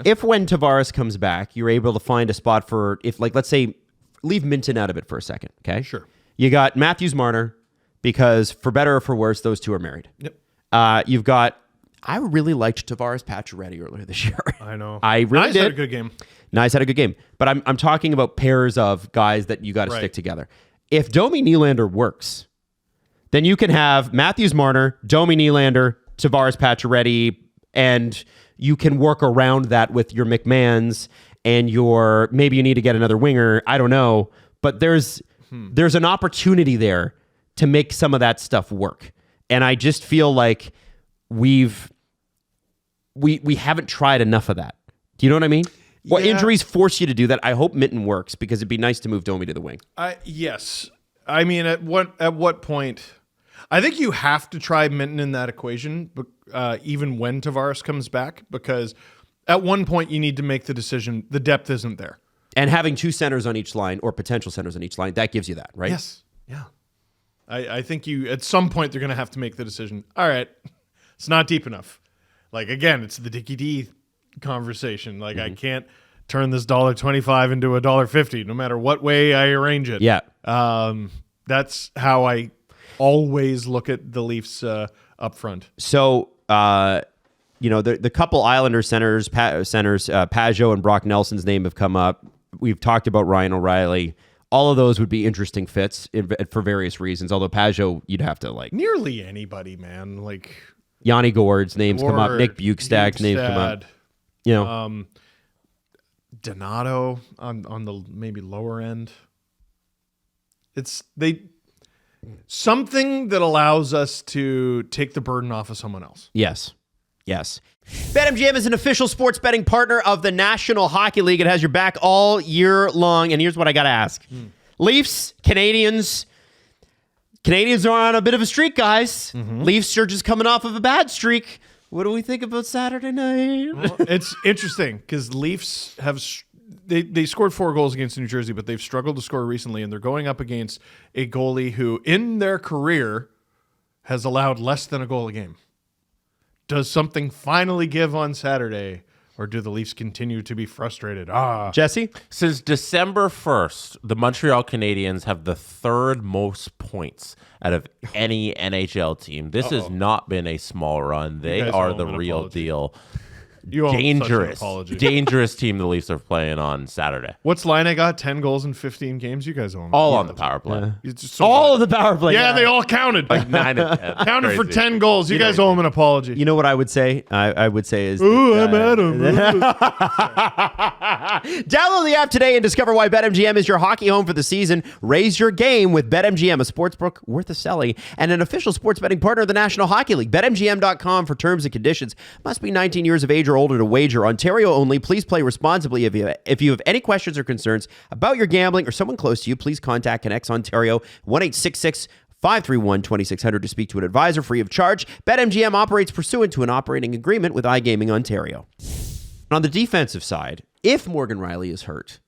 Speaker 3: If when Tavares comes back, you're able to find a spot for, let's say, leave Minten out of it for a second, okay?
Speaker 5: Sure.
Speaker 3: You got Matthews Marner, because for better or for worse, those two are married.
Speaker 5: Yep.
Speaker 3: You've got... I really liked Tavares Pacioretty earlier this year.
Speaker 5: I know.
Speaker 3: I really did.
Speaker 5: Had a good game.
Speaker 3: Nyes had a good game. But I'm talking about pairs of guys that you got to stick together. If Domi Nylander works, then you can have Matthews Marner, Domi Nylander, Tavares Pacioretty, and you can work around that with your McMahons and maybe you need to get another winger. I don't know. But there's an opportunity there to make some of that stuff work. And I just feel like we haven't tried enough of that. Do you know what I mean? Well, injuries force you to do that. I hope Minten works because it'd be nice to move Domi to the wing.
Speaker 5: Yes. I mean, at what point? I think you have to try Minten in that equation, even when Tavares comes back, because at one point you need to make the decision. The depth isn't there.
Speaker 3: And having two centers on each line or potential centers on each line, that gives you that, right?
Speaker 5: Yes. Yeah. I think at some point they're going to have to make the decision. All right. It's not deep enough. Like, again, it's the Dickie D conversation. Like, I can't turn this $1.25 into $1.50, no matter what way I arrange it.
Speaker 3: Yeah.
Speaker 5: That's how I always look at the Leafs up front.
Speaker 3: So, the couple Islander centers, Pajot and Brock Nelson's name have come up. We've talked about Ryan O'Reilly. All of those would be interesting fits for various reasons. Although Pajot, you'd have to
Speaker 5: nearly anybody, man. Like
Speaker 3: Yanni Gord's names come up. Nick Bukestad's names come up.
Speaker 5: Donato on the maybe lower end. It's something that allows us to take the burden off of someone else.
Speaker 3: Yes. BetMGM is an official sports betting partner of the National Hockey League. It has your back all year long. And here's what I got to ask. Leafs, Canadians are on a bit of a streak, guys. Mm-hmm. Leafs are just coming off of a bad streak. What do we think about Saturday night?
Speaker 5: Well, it's interesting because Leafs have they scored 4 goals against New Jersey, but they've struggled to score recently, and they're going up against a goalie who, in their career, has allowed less than a goal a game. Does something finally give on Saturday, or do the Leafs continue to be frustrated?
Speaker 3: Jesse?
Speaker 4: Since December 1st, the Montreal Canadiens have the 3rd most points out of any NHL team. This has not been a small run. They are the real deal.
Speaker 5: You owe such an
Speaker 4: dangerous,
Speaker 5: apology.
Speaker 4: dangerous team the Leafs are playing on Saturday.
Speaker 5: What's Line got? 10 goals in 15 games. You guys owe them.
Speaker 4: All on the power play.
Speaker 5: It's just so
Speaker 3: All
Speaker 5: bad.
Speaker 3: of the power play.
Speaker 5: Yeah, they all counted.
Speaker 4: Like 9 and 10.
Speaker 5: Counted for
Speaker 4: Crazy.
Speaker 5: 10 goals. You guys owe him an apology.
Speaker 3: You know what I would say? I would say is
Speaker 5: Ooh, I'm Adam.
Speaker 3: download the app today and discover why BetMGM is your hockey home for the season. Raise your game with BetMGM, a sportsbook worth a selling and an official sports betting partner of the National Hockey League. BetMGM.com for terms and conditions. Must be 19 years of age or older to wager. Ontario only. Please play responsibly. If you have any questions or concerns about your gambling or someone close to you, please contact Connects Ontario 1-866-531-2600 to speak to an advisor free of charge. BetMGM operates pursuant to an operating agreement with iGaming Ontario. On the defensive side, if Morgan Riley is hurt,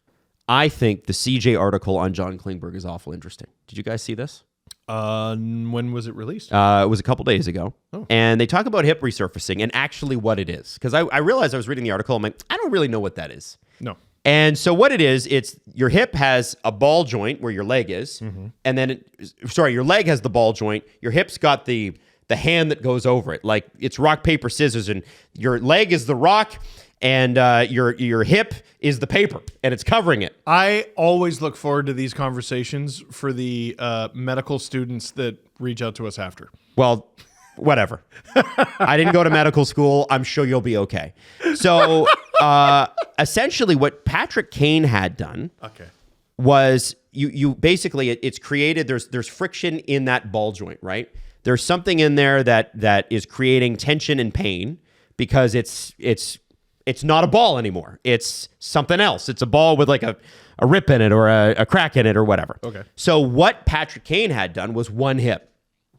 Speaker 3: I think the CJ article on John Klingberg is awful interesting. Did you guys see this?
Speaker 5: When was it released?
Speaker 3: It was a couple days ago. And they talk about hip resurfacing and actually what it is. Because I realized I was reading the article. I'm like, I don't really know what that is.
Speaker 5: No.
Speaker 3: And so what it is, it's your hip has a ball joint where your leg is. And then, your leg has the ball joint. Your hip's got the hand that goes over it. Like it's rock, paper, scissors. And your leg is the rock. And your hip is the paper, and it's covering it.
Speaker 5: I always look forward to these conversations for the medical students that reach out to us after.
Speaker 3: Well, whatever. I didn't go to medical school. I'm sure you'll be okay. So essentially what Patrick Kane had done was you basically, it's created, there's friction in that ball joint, right? There's something in there that is creating tension and pain because it's not a ball anymore. It's something else. It's a ball with like a rip in it or a crack in it or whatever.
Speaker 5: Okay.
Speaker 3: So what Patrick Kane had done was one hip.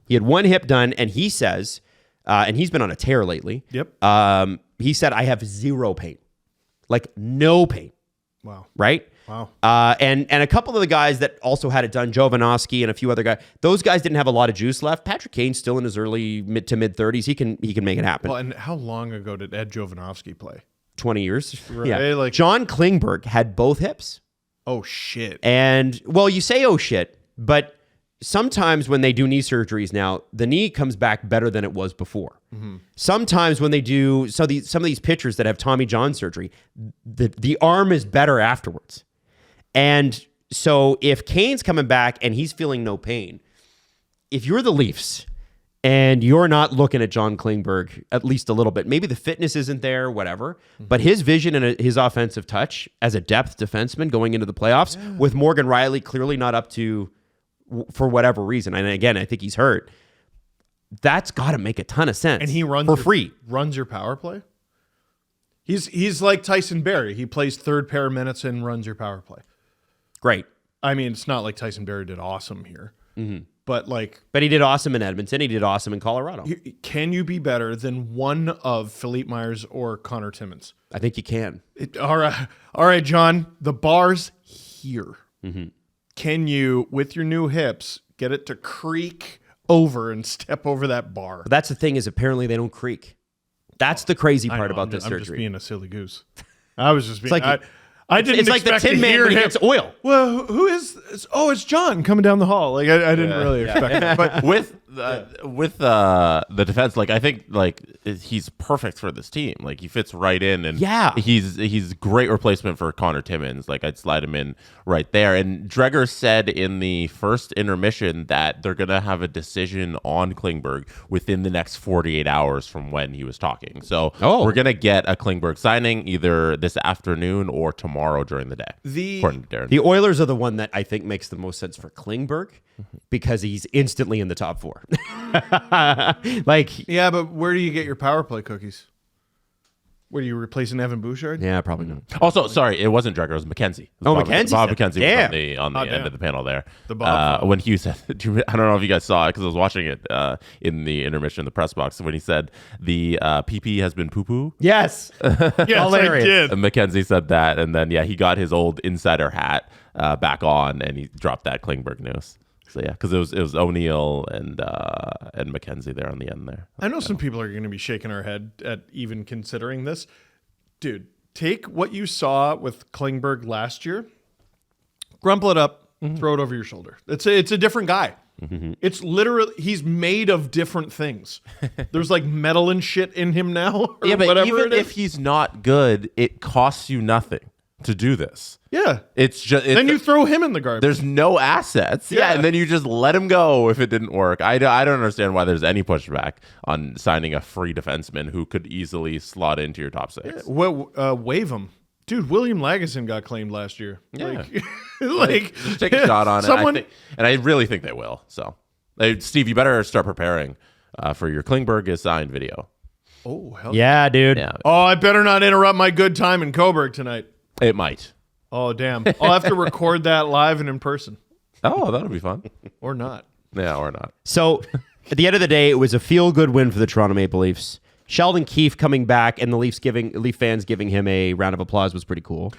Speaker 3: He had one hip done, and he says, and he's been on a tear lately.
Speaker 5: Yep.
Speaker 3: He said, I have zero pain. Like no pain.
Speaker 5: Wow.
Speaker 3: Right?
Speaker 5: Wow.
Speaker 3: And a couple of the guys that also had it done, Jovanovski and a few other guys, those guys didn't have a lot of juice left. Patrick Kane's still in his early mid 30s. He can make it happen.
Speaker 5: Well, and how long ago did Ed Jovanovski play?
Speaker 3: 20 years.
Speaker 5: Right,
Speaker 3: Yeah.
Speaker 5: like-
Speaker 3: John Klingberg had both hips.
Speaker 5: Oh, shit.
Speaker 3: And, well, you say, oh, shit, but sometimes when they do knee surgeries now, the knee comes back better than it was before. Sometimes when they do, some of these pitchers that have Tommy John surgery, the arm is better afterwards. And so if Kane's coming back and he's feeling no pain, if you're the Leafs and you're not looking at John Klingberg at least a little bit, maybe the fitness isn't there, whatever, but his vision and his offensive touch as a depth defenseman going into the playoffs with Morgan Riley clearly not up to, for whatever reason, and again, I think he's hurt, that's got to make a ton of sense.
Speaker 5: And he runs
Speaker 3: for free.
Speaker 5: Runs your power play? He's like Tyson Barrie. He plays third pair minutes and runs your power play.
Speaker 3: Great.
Speaker 5: I mean, it's not like Tyson Barrie did awesome here. But
Speaker 3: But he did awesome in Edmonton. He did awesome in Colorado.
Speaker 5: Can you be better than one of Philippe Myers or Connor Timmins?
Speaker 3: I think you can.
Speaker 5: All right, John. The bar's here. Can you, with your new hips, get it to creak over and step over that bar?
Speaker 3: But that's the thing is apparently they don't creak. That's the crazy
Speaker 5: I
Speaker 3: part
Speaker 5: know,
Speaker 3: about this
Speaker 5: I'm
Speaker 3: surgery.
Speaker 5: just being a silly goose. I was just being.
Speaker 3: like
Speaker 5: I didn't.
Speaker 3: It's like the
Speaker 5: expect
Speaker 3: Tin
Speaker 5: to
Speaker 3: Man
Speaker 5: hear
Speaker 3: when he
Speaker 5: him.
Speaker 3: gets oil.
Speaker 5: Well, who is? Oh, it's John coming down the hall. Like I didn't really expect that. But
Speaker 4: with the defense, like I think like he's perfect for this team. Like he fits right in, and he's great replacement for Connor Timmins. Like I'd slide him in right there. And Dreger said in the first intermission that they're gonna have a decision on Klingberg within the next 48 hours from when he was talking. So we're gonna get a Klingberg signing either this afternoon or tomorrow during the day. According to Darren.
Speaker 3: The Oilers are the one that I think makes the most sense for Klingberg because he's instantly in the top 4.
Speaker 5: Yeah, but where do you get your power play cookies? Were you replacing Evan Bouchard?
Speaker 3: Yeah, probably not.
Speaker 4: Also, sorry, it wasn't Dreger, it was McKenzie.
Speaker 3: McKenzie.
Speaker 4: Bob McKenzie
Speaker 3: Damn.
Speaker 4: was on the end of the panel there.
Speaker 5: The Bob.
Speaker 4: When Hugh said, I don't know if you guys saw it because I was watching it in the intermission in the press box when he said the PP has been poo-poo.
Speaker 3: Yes.
Speaker 5: Yes,
Speaker 3: Hilarious.
Speaker 5: I did.
Speaker 4: And McKenzie said that, and then he got his old insider hat back on, and he dropped that Klingberg news. So because it was O'Neill and McKenzie there on the end there.
Speaker 5: I know some people are going to be shaking our head at even considering this. Dude, take what you saw with Klingberg last year, crumple it up, throw it over your shoulder. It's a different guy. It's literally, he's made of different things. There's like metal and shit in him now. Or
Speaker 4: Yeah, but
Speaker 5: whatever
Speaker 4: even
Speaker 5: it is.
Speaker 4: if he's not good, it costs you nothing to do this.
Speaker 5: Yeah.
Speaker 4: It's just
Speaker 5: Then you throw him in the garbage.
Speaker 4: there's no assets. Yeah, and then you just let him go if it didn't work. I don't understand why there's any pushback on signing a free defenseman who could easily slot into your top six.
Speaker 5: Waive him. Dude, William Lagesson got claimed last year.
Speaker 4: Yeah.
Speaker 5: Like
Speaker 4: Just take a shot on
Speaker 5: someone,
Speaker 4: it. And I really think they will. So, Steve, you better start preparing for your Klingberg is signed video.
Speaker 5: Oh, hell
Speaker 3: Yeah, dude.
Speaker 4: Yeah,
Speaker 5: Oh, I better not interrupt my good time in Coburg tonight.
Speaker 4: it might.
Speaker 5: Oh, damn. I'll have to record that live and in person.
Speaker 4: Oh, that'll be fun.
Speaker 5: Or not.
Speaker 4: Yeah, or not.
Speaker 3: So at the end of the day, it was a feel-good win for the Toronto Maple Leafs. Sheldon Keefe coming back and the Leaf fans giving him a round of applause was pretty cool.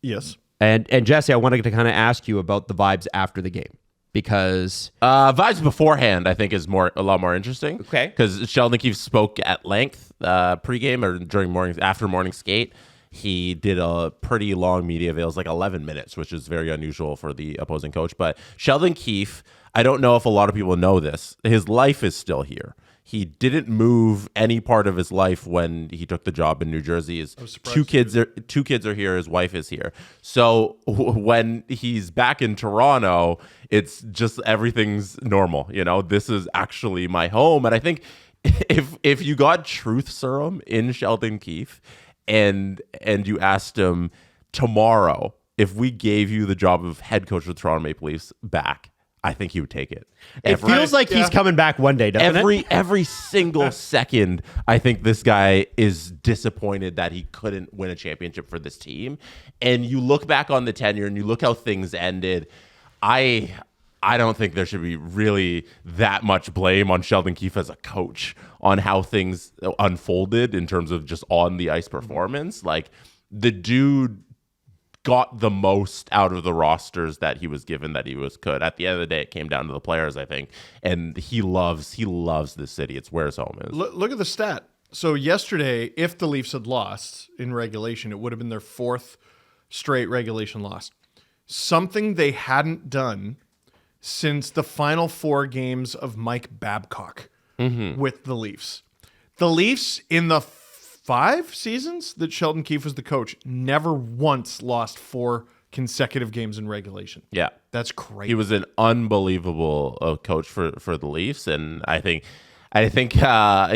Speaker 5: Yes.
Speaker 3: And Jesse, I wanted to kind of ask you about the vibes after the game because
Speaker 4: Vibes beforehand, I think, is a lot more interesting.
Speaker 3: Okay.
Speaker 4: Because Sheldon Keefe spoke at length pregame or after morning skate. He did a pretty long media avail. It was like 11 minutes, which is very unusual for the opposing coach. But Sheldon Keefe, I don't know if a lot of people know this. His life is still here. He didn't move any part of his life when he took the job in New Jersey. His two kids are here. His wife is here. So when he's back in Toronto, it's just everything's normal. You know, this is actually my home. And I think if you got truth serum in Sheldon Keefe and you asked him tomorrow, if we gave you the job of head coach of the Toronto Maple Leafs back, I think he would take it.
Speaker 3: it feels like he's coming back one day, doesn't it?
Speaker 4: Every single second, I think this guy is disappointed that he couldn't win a championship for this team. And you look back on the tenure and you look how things ended. I don't think there should be really that much blame on Sheldon Keefe as a coach on how things unfolded in terms of just on the ice performance. Like, the dude got the most out of the rosters that he was given that he could. At the end of the day, it came down to the players, I think. And he loves this city. It's where his home is.
Speaker 5: Look at the stat. So yesterday, if the Leafs had lost in regulation, it would have been their fourth straight regulation loss. Something they hadn't done since the final 4 games of Mike Babcock with the Leafs. The Leafs, in the 5 seasons that Sheldon Keefe was the coach, never once lost 4 consecutive games in regulation.
Speaker 4: Yeah.
Speaker 5: That's crazy.
Speaker 4: He was an unbelievable coach for the Leafs, and I think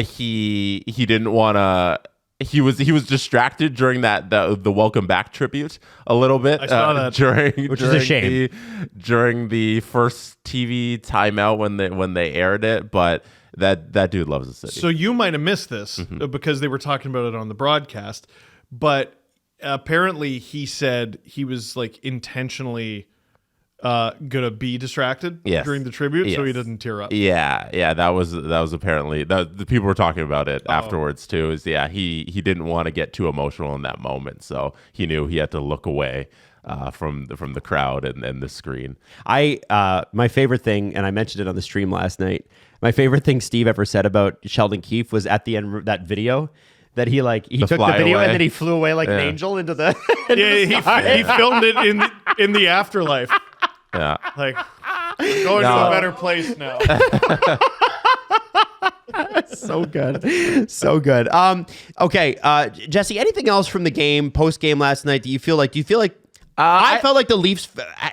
Speaker 4: he didn't want to. He was distracted during the welcome back tribute a little bit.
Speaker 5: I saw that,
Speaker 3: which is a shame.
Speaker 4: During the first TV timeout when they aired it, but that dude loves the city.
Speaker 5: So you might have missed this because they were talking about it on the broadcast, but apparently he said he was like intentionally gonna be distracted during the tribute, so he doesn't tear up.
Speaker 4: Yeah, that was apparently the people were talking about it afterwards too. He didn't want to get too emotional in that moment, so he knew he had to look away from the crowd and the screen.
Speaker 3: My favorite thing, and I mentioned it on the stream last night. My favorite thing Steve ever said about Sheldon Keefe was at the end of that video. That he took the video
Speaker 4: away.
Speaker 3: And then he flew away like an angel into the
Speaker 5: He filmed it in the afterlife.
Speaker 4: Yeah,
Speaker 5: Like, we're going to a better place now.
Speaker 3: So good. Okay, Jesse, anything else from the game, post game last night? Do you feel like I felt like the Leafs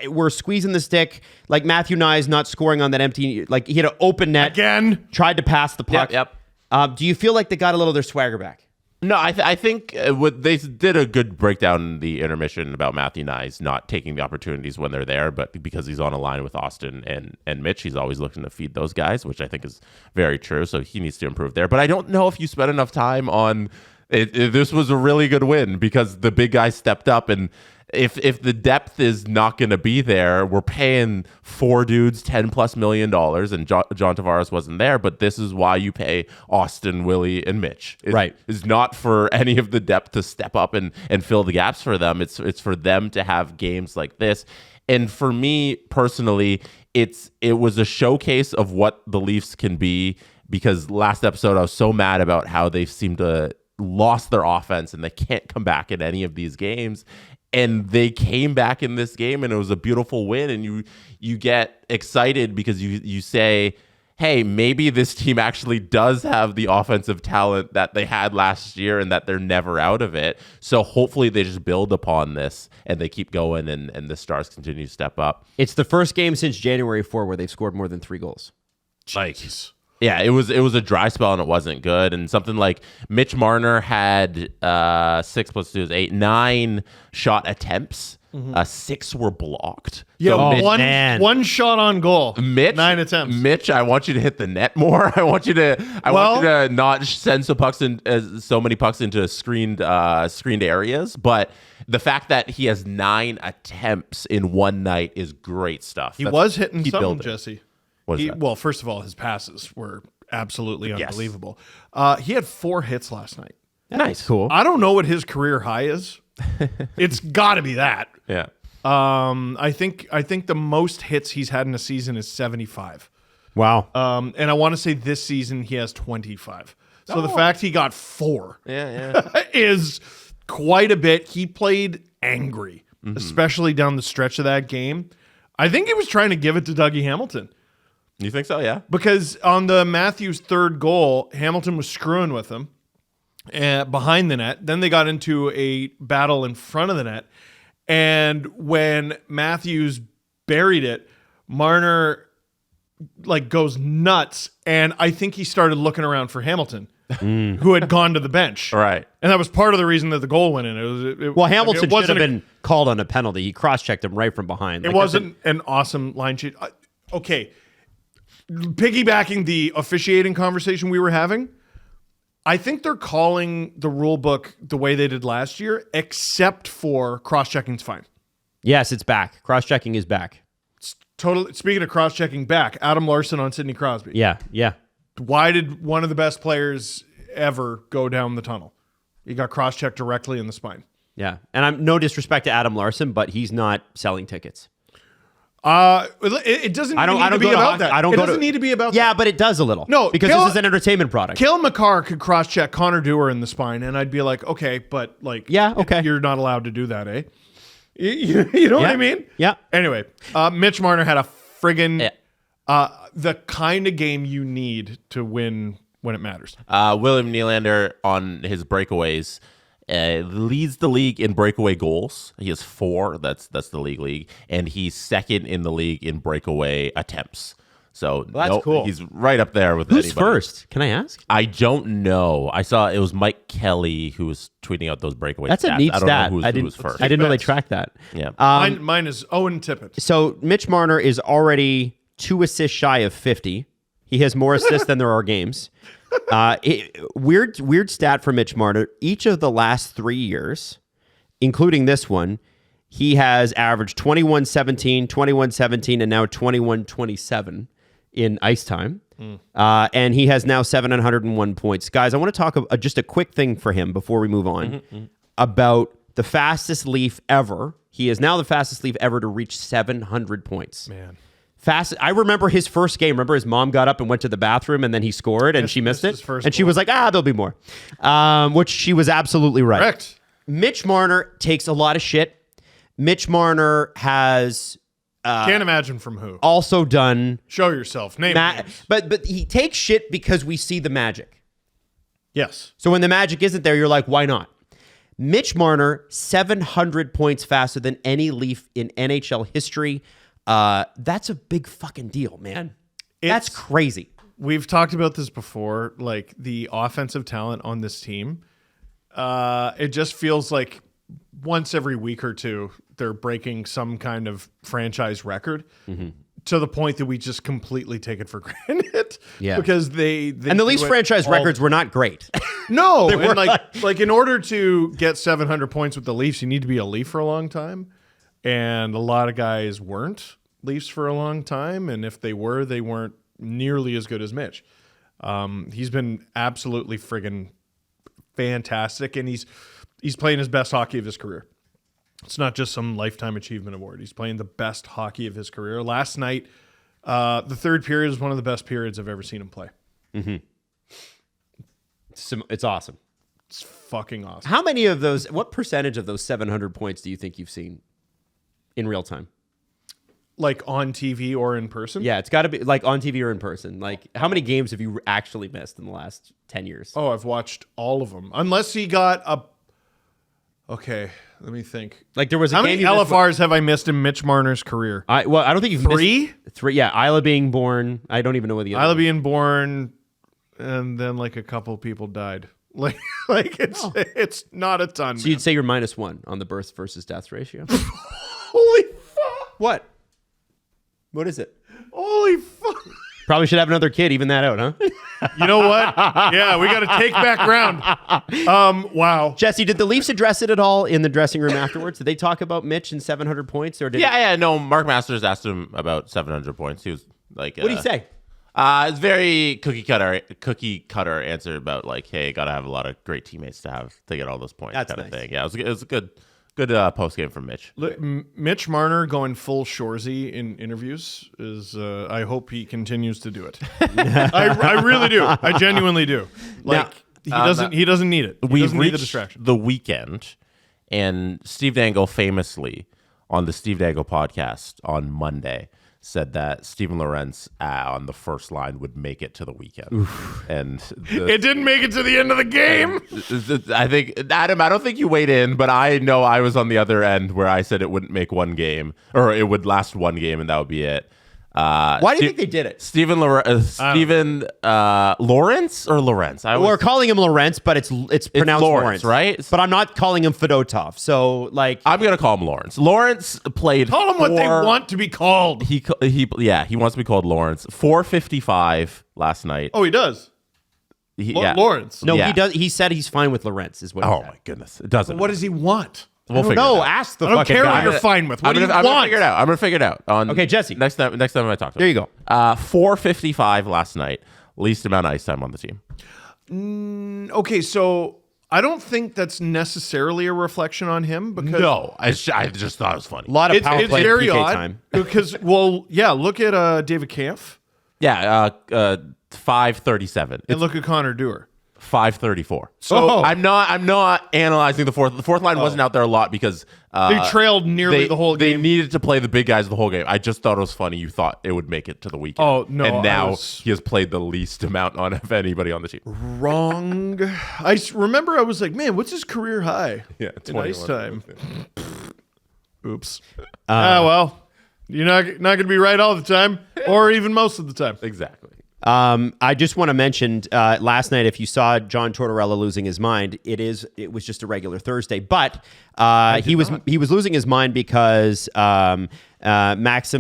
Speaker 3: were squeezing the stick, like Matthew Nyes not scoring on that empty, like he had an open net
Speaker 5: Again.
Speaker 3: tried to pass the puck.
Speaker 4: Yep.
Speaker 3: Do you feel like they got a little of their swagger back?
Speaker 4: No, I think what they did a good breakdown in the intermission about Matthew Nyes not taking the opportunities when they're there, but because he's on a line with Austin and Mitch, he's always looking to feed those guys, which I think is very true. So he needs to improve there. But I don't know if you spent enough time on it. This was a really good win because the big guy stepped up, and if the depth is not going to be there, we're paying 4 dudes $10+ million, and John Tavares wasn't there. But this is why you pay Austin, Willie, and Mitch. It's not for any of the depth to step up and fill the gaps for them. It's for them to have games like this. And for me personally, it was a showcase of what the Leafs can be. Because last episode I was so mad about how they seem to lost their offense and they can't come back in any of these games. and they came back in this game, and it was a beautiful win. And you get excited because you say, hey, maybe this team actually does have the offensive talent that they had last year and that they're never out of it. So hopefully they just build upon this and they keep going and the Stars continue to step up.
Speaker 3: It's the first game since January 4 where they've scored more than 3 goals.
Speaker 5: Jeez.
Speaker 4: Yeah, it was a dry spell and it wasn't good. And something like Mitch Marner had 6 + 2 is 8, 9 shot attempts. 6 were blocked.
Speaker 5: Yeah,
Speaker 4: So
Speaker 5: one shot on goal.
Speaker 4: Mitch,
Speaker 5: 9 attempts.
Speaker 4: Mitch, I want you to hit the net more. I want you to not send so many pucks into screened areas. But the fact that he has 9 attempts in one night is great stuff.
Speaker 5: He was hitting
Speaker 4: keep
Speaker 5: something,
Speaker 4: building.
Speaker 5: Jesse.
Speaker 4: What is that?
Speaker 5: Well, first of all, his passes were absolutely
Speaker 4: Yes.
Speaker 5: unbelievable. He had 4 hits last night.
Speaker 3: Nice. Cool.
Speaker 5: I don't know what his career high is. It's got to be that.
Speaker 4: Yeah.
Speaker 5: I think the most hits he's had in a season is 75.
Speaker 3: Wow.
Speaker 5: And I want to say this season he has 25. So the fact he got 4 is quite a bit. He played angry, especially down the stretch of that game. I think he was trying to give it to Dougie Hamilton.
Speaker 4: You think so? Yeah.
Speaker 5: Because on the Matthews third goal, Hamilton was screwing with him behind the net. Then they got into a battle in front of the net. And when Matthews buried it, Marner goes nuts. And I think he started looking around for Hamilton, who had gone to the bench.
Speaker 4: Right.
Speaker 5: And that was part of the reason that the goal went in.
Speaker 3: Hamilton should have been called on a penalty. He cross-checked him right from behind.
Speaker 5: It wasn't an awesome line sheet. Okay. Piggybacking the officiating conversation we were having, I think they're calling the rule book the way they did last year, except for cross-checking's fine.
Speaker 3: Yes, it's back. Cross-checking is back.
Speaker 5: Totally. Speaking of cross-checking back, Adam Larson on Sidney Crosby.
Speaker 3: Yeah.
Speaker 5: Why did one of the best players ever go down the tunnel? He got cross-checked directly in the spine.
Speaker 3: Yeah. And I'm no disrespect to Adam Larson, but he's not selling tickets.
Speaker 5: It doesn't need to be about that. It doesn't need to be about that.
Speaker 3: Yeah, but it does a little.
Speaker 5: No,
Speaker 3: because this is an entertainment product.
Speaker 5: Cale Makar could cross-check Connor Dewar in the spine, and I'd be like, okay, but
Speaker 3: yeah, okay,
Speaker 5: you're not allowed to do that, eh? You know what I mean?
Speaker 3: Yeah.
Speaker 5: Anyway, Mitch Marner had a friggin' the kind of game you need to win when it matters.
Speaker 4: William Nylander on his breakaways leads the league in breakaway goals. He has 4. That's the league, and he's second in the league in breakaway attempts. So
Speaker 3: that's cool.
Speaker 4: He's right up there with
Speaker 3: Who's
Speaker 4: anybody.
Speaker 3: first? Can I ask?
Speaker 4: I don't know. I saw it was Mike Kelly who was tweeting out those breakaway
Speaker 3: That's
Speaker 4: stats.
Speaker 3: a neat
Speaker 4: I don't
Speaker 3: stat.
Speaker 4: know who was first.
Speaker 3: I didn't know they tracked that.
Speaker 4: Yeah.
Speaker 5: Mine is Owen Tippett.
Speaker 3: So Mitch Marner is already 2 assists shy of 50. He has more assists than there are games. Weird stat for Mitch Marner. Each of the last 3 years, including this one, he has averaged 21-17, 21-17, and now 21-27 in ice time. And he has now 701 points. Guys, I want to talk just a quick thing for him before we move on about the fastest Leaf ever. He is now the fastest Leaf ever to reach 700 points.
Speaker 5: Man.
Speaker 3: I remember his first game. Remember his mom got up and went to the bathroom and then he scored and she missed it. And she was like, there'll be more. Which she was absolutely right.
Speaker 5: Correct.
Speaker 3: Mitch Marner takes a lot of shit. Mitch Marner has...
Speaker 5: Can't imagine from who.
Speaker 3: Also done...
Speaker 5: Show yourself. Name names.
Speaker 3: But he takes shit because we see the magic.
Speaker 5: Yes.
Speaker 3: So when the magic isn't there, you're like, why not? Mitch Marner, 700 points faster than any Leaf in NHL history. That's a big fucking deal, man. That's crazy.
Speaker 5: We've talked about this before, like the offensive talent on this team. It just feels like once every week or two, they're breaking some kind of franchise record to the point that we just completely take it for granted.
Speaker 3: Yeah.
Speaker 5: Because they
Speaker 3: and the Leafs franchise records were not great.
Speaker 5: No.
Speaker 3: They were
Speaker 5: like in order to get 700 points with the Leafs, you need to be a Leaf for a long time. And a lot of guys weren't Leafs for a long time. And if they were, they weren't nearly as good as Mitch. He's been absolutely friggin' fantastic. And he's playing his best hockey of his career. It's not just some lifetime achievement award. He's playing the best hockey of his career. Last night, the third period is one of the best periods I've ever seen him play.
Speaker 3: It's awesome.
Speaker 5: It's fucking awesome.
Speaker 3: How many of those, what percentage of those 700 points do you think you've seen in real time?
Speaker 5: Like on TV or in person?
Speaker 3: Yeah, it's got to be like on TV or in person. Like, how many games have you actually missed in the last 10 years?
Speaker 5: Oh, I've watched all of them. Unless he got a... Okay, let me think.
Speaker 3: Like, there was a
Speaker 5: How
Speaker 3: game
Speaker 5: many
Speaker 3: you missed-
Speaker 5: LFRs have I missed in Mitch Marner's career?
Speaker 3: I don't think you've
Speaker 5: Three?
Speaker 3: missed... Three? Yeah, Isla being born. I don't even know what the other
Speaker 5: Isla
Speaker 3: one.
Speaker 5: being born, and then like a couple people died. Like it's not a ton.
Speaker 3: So you'd say you're -1 on the birth versus death ratio?
Speaker 5: Holy fuck!
Speaker 3: What? What is it?
Speaker 5: Holy fuck!
Speaker 3: Probably should have another kid, even that out, huh?
Speaker 5: You know what? Yeah, we got to take back ground. Wow.
Speaker 3: Jesse, did the Leafs address it at all in the dressing room afterwards? Did they talk about Mitch and 700 points, or did?
Speaker 4: Yeah. No, Mark Masters asked him about 700 points. He was like,
Speaker 3: What did he say?
Speaker 4: It's very cookie cutter answer about like, hey, gotta have a lot of great teammates to get all those points.
Speaker 3: That's
Speaker 4: kind of
Speaker 3: nice.
Speaker 4: thing. Yeah, it was a good post game from Mitch.
Speaker 5: Look, Mitch Marner going full Shoresy in interviews is. I hope he continues to do it. I really do. I genuinely do. Like he doesn't. He doesn't need it. He doesn't need the distraction.
Speaker 4: The weekend, and Steve Dangle famously on the Steve Dangle podcast on Monday said that Steven Lorentz on the first line would make it to the weekend. And
Speaker 5: It didn't make it to the end of the game.
Speaker 4: I think, Adam, I don't think you weighed in, but I know I was on the other end where I said it wouldn't make one game, or it would last one game and that would be it.
Speaker 3: Why do you think they did it?
Speaker 4: Steven Lawrence or Lawrence?
Speaker 3: We're calling him Lawrence, but it's pronounced Lawrence,
Speaker 4: right?
Speaker 3: But I'm not calling him Fedotov. So, like,
Speaker 4: I'm gonna call him Lawrence. Lawrence played.
Speaker 5: Call him what they want to be called.
Speaker 4: He wants to be called Lawrence. 4:55 last night.
Speaker 5: Oh, he does. Lawrence.
Speaker 3: no,
Speaker 4: Yeah.
Speaker 3: he does. He said he's fine with Lawrence. Is what? He
Speaker 4: Oh
Speaker 3: said.
Speaker 4: my goodness, it doesn't.
Speaker 5: What does he want?
Speaker 4: We'll figure
Speaker 3: No,
Speaker 4: it out.
Speaker 3: ask the
Speaker 5: I don't
Speaker 3: fucking
Speaker 5: care
Speaker 3: guy.
Speaker 5: what you're fine with. What do you
Speaker 4: I'm gonna
Speaker 5: want?
Speaker 4: figure it out. I'm gonna figure it out.
Speaker 3: Okay, Jesse.
Speaker 4: Next time I talk to him.
Speaker 3: There you go.
Speaker 4: 4:55 last night. Least amount of ice time on the team.
Speaker 5: Okay, so I don't think that's necessarily a reflection on him because
Speaker 4: No, I just thought it was funny.
Speaker 3: A lot of power
Speaker 5: it's
Speaker 3: play and
Speaker 5: very
Speaker 3: PK
Speaker 5: odd
Speaker 3: time.
Speaker 5: because look at David Kampf
Speaker 4: Yeah, 5:37.
Speaker 5: and look at Connor Dewar.
Speaker 4: 5:34.
Speaker 5: So
Speaker 4: I'm not analyzing the fourth. The fourth line wasn't out there a lot because
Speaker 5: they trailed nearly the whole
Speaker 4: They
Speaker 5: game.
Speaker 4: needed to play the big guys the whole game. I just thought it was funny. You thought it would make it to the weekend.
Speaker 5: Oh, no,
Speaker 4: And now
Speaker 5: I was-
Speaker 4: he has played the least amount of anybody on the team.
Speaker 5: Wrong. Remember I was like, man, what's his career high?
Speaker 4: Yeah,
Speaker 5: in ice
Speaker 4: 21.
Speaker 5: time. Oops. Well, you're not going to be right all the time, or even most of the time.
Speaker 4: Exactly.
Speaker 3: I just want to mention last night, if you saw John Tortorella losing his mind, it was just a regular Thursday, but he was losing his mind because Maxim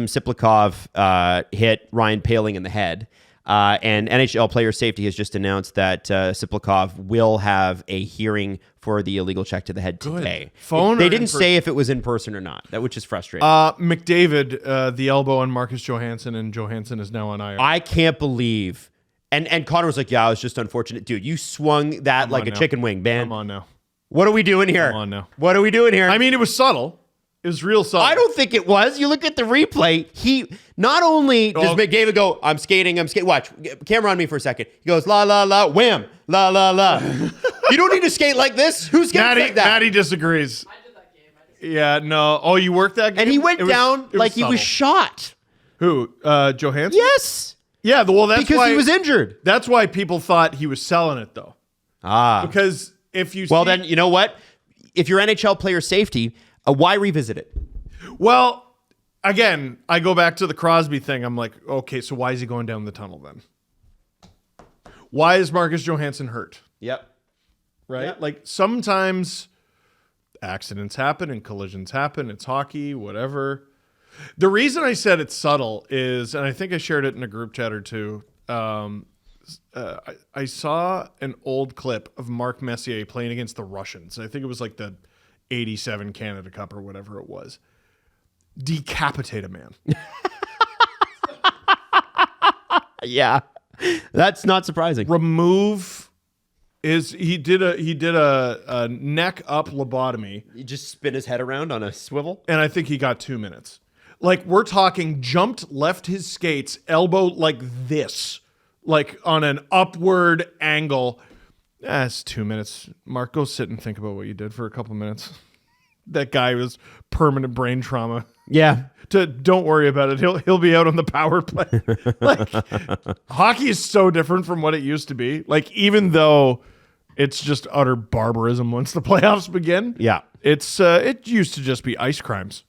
Speaker 3: Siplikov hit Ryan Paling in the head. And NHL Player Safety has just announced that Siplikov will have a hearing for the illegal check to the head today.
Speaker 5: Phone
Speaker 3: They
Speaker 5: or
Speaker 3: didn't
Speaker 5: in
Speaker 3: say if it was in person or not, which is frustrating.
Speaker 5: McDavid, the elbow on Marcus Johansson, and Johansson is now on IR.
Speaker 3: I can't believe. And Connor was like, yeah, it was just unfortunate. Dude, you swung that like a
Speaker 5: now.
Speaker 3: chicken wing, man.
Speaker 5: Come on now.
Speaker 3: What are we doing here?
Speaker 5: Come on now.
Speaker 3: What are we doing here?
Speaker 5: I mean, it was subtle. It was real subtle.
Speaker 3: I don't think it was. You look at the replay. He not only does McDavid go, I'm skating. Watch, camera on me for a second. He goes, la, la, la, wham, la, la, la. You don't need to skate like this. Who skates like that?
Speaker 5: Maddie disagrees. I did that game. Yeah, no. Oh, you worked that game?
Speaker 3: And he went down like he was shot.
Speaker 5: Who? Johansson?
Speaker 3: Yes.
Speaker 5: Yeah, well, that's
Speaker 3: Because
Speaker 5: why,
Speaker 3: he was injured.
Speaker 5: That's why people thought he was selling it, though. Because if you
Speaker 3: Well, then, you know what? If you're NHL Player Safety, why revisit it?
Speaker 5: Well, again, I go back to the Crosby thing. I'm like, okay, so why is he going down the tunnel then? Why is Marcus Johansson hurt?
Speaker 3: Yep.
Speaker 5: Right?
Speaker 3: Yep.
Speaker 5: Like sometimes accidents happen and collisions happen. It's hockey, whatever. The reason I said it's subtle is, and I think I shared it in a group chat or two, I saw an old clip of Mark Messier playing against the Russians. I think it was like the 87 Canada Cup or whatever it was. Decapitate a man.
Speaker 3: Yeah. That's not surprising.
Speaker 5: Remove he did a neck up lobotomy,
Speaker 3: You just spin his head around on a swivel.
Speaker 5: and I think he got 2 minutes. Like we're talking jumped, left his skates, elbow like this, like on an upward angle. It's 2 minutes. Mark, go sit and think about what you did for a couple minutes. That guy was permanent brain trauma.
Speaker 3: Yeah.
Speaker 5: Don't worry about it. He'll be out on the power play. Like, hockey is so different from what it used to be. Like, even though it's just utter barbarism once the playoffs begin.
Speaker 3: Yeah.
Speaker 5: It used to just be ice crimes.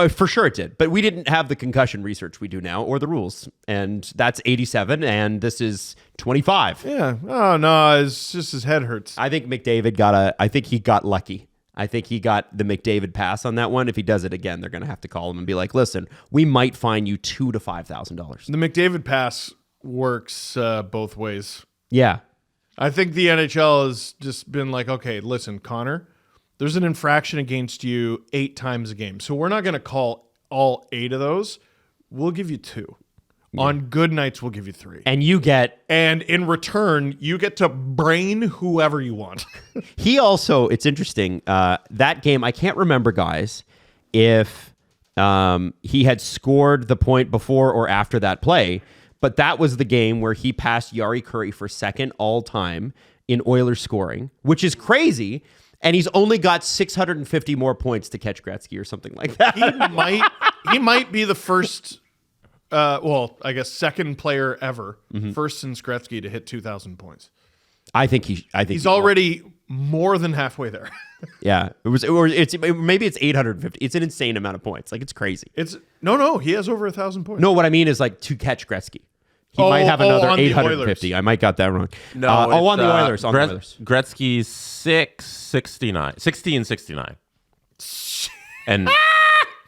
Speaker 3: For sure it did. But we didn't have the concussion research we do now or the rules. And that's 87 and this is 25.
Speaker 5: Yeah. Oh, no. It's just his head hurts.
Speaker 3: I think McDavid I think he got lucky. I think he got the McDavid pass on that one. If he does it again, they're going to have to call him and be like, listen, we might fine you $2,000 to $5,000.
Speaker 5: The McDavid pass works both ways.
Speaker 3: Yeah.
Speaker 5: I think the NHL has just been like, okay, listen, Connor, there's an infraction against you 8 times a game. So we're not going to call all 8 of those. We'll give you 2. Yeah. On good nights, we'll give you 3.
Speaker 3: And you get...
Speaker 5: And in return, you get to brain whoever you want.
Speaker 3: He also, it's interesting, that game, I can't remember, guys, if he had scored the point before or after that play, but that was the game where he passed Jari Kurri for second all-time in Oilers scoring, which is crazy, and he's only got 650 more points to catch Gretzky or something like that.
Speaker 5: He might be the first... I guess second player ever, first since Gretzky to hit 2,000 points.
Speaker 3: I think he's
Speaker 5: already more than halfway there.
Speaker 3: Yeah, maybe it's 850. It's an insane amount of points. Like, it's crazy.
Speaker 5: No, he has over 1,000 points.
Speaker 3: No, what I mean is like to catch Gretzky. He might have another 850. I might got that wrong.
Speaker 4: No,
Speaker 3: on the Oilers. On the Oilers.
Speaker 4: Gretzky's 1669, and.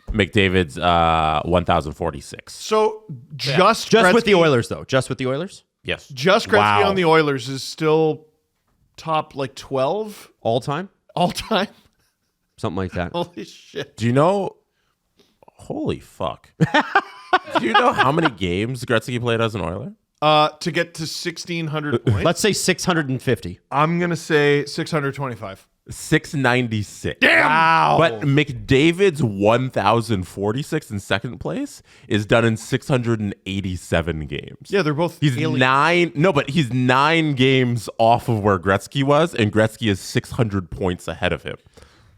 Speaker 4: McDavid's 1,046.
Speaker 5: So just
Speaker 3: with the Oilers, though. Just with the Oilers?
Speaker 4: Yes.
Speaker 5: Just Gretzky on the Oilers is still top like 12
Speaker 3: all time. Something like that.
Speaker 5: Holy shit!
Speaker 4: Do you know? Holy fuck! Do you know how many games Gretzky played as an Oiler?
Speaker 5: To get to 1,600 points.
Speaker 3: Let's say 650.
Speaker 5: I'm gonna say 625.
Speaker 4: 696.
Speaker 5: Damn!
Speaker 3: Wow.
Speaker 4: But McDavid's 1,046 in second place is done in 687 games.
Speaker 5: Yeah, they're both.
Speaker 4: He's
Speaker 5: aliens.
Speaker 4: 9. No, but he's 9 games off of where Gretzky was, and Gretzky is 600 points ahead of him.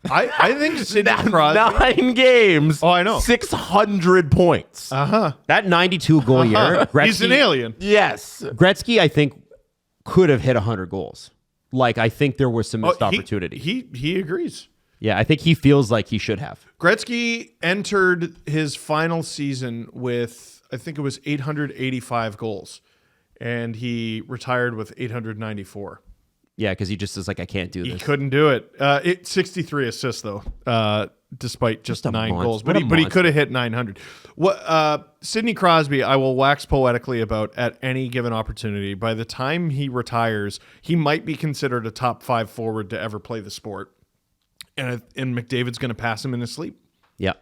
Speaker 5: I think Sidney Crosby.
Speaker 4: 9 games.
Speaker 5: Oh, I know.
Speaker 4: 600 points.
Speaker 3: That 92 goal year. Gretzky,
Speaker 5: He's an alien.
Speaker 4: Yes.
Speaker 3: Gretzky, I think, could have hit 100 goals. Like, I think there was some missed opportunity.
Speaker 5: He agrees.
Speaker 3: Yeah, I think he feels like he should have.
Speaker 5: Gretzky entered his final season with, I think it was 885 goals, and he retired with 894.
Speaker 3: Yeah, because he just is like, I can't do this.
Speaker 5: He couldn't do it. 63 assists, though, despite just 9 goals. But he could have hit 900. Sidney Crosby, I will wax poetically about at any given opportunity. By the time he retires, he might be considered a top 5 forward to ever play the sport. And McDavid's going to pass him in his sleep.
Speaker 3: Yeah.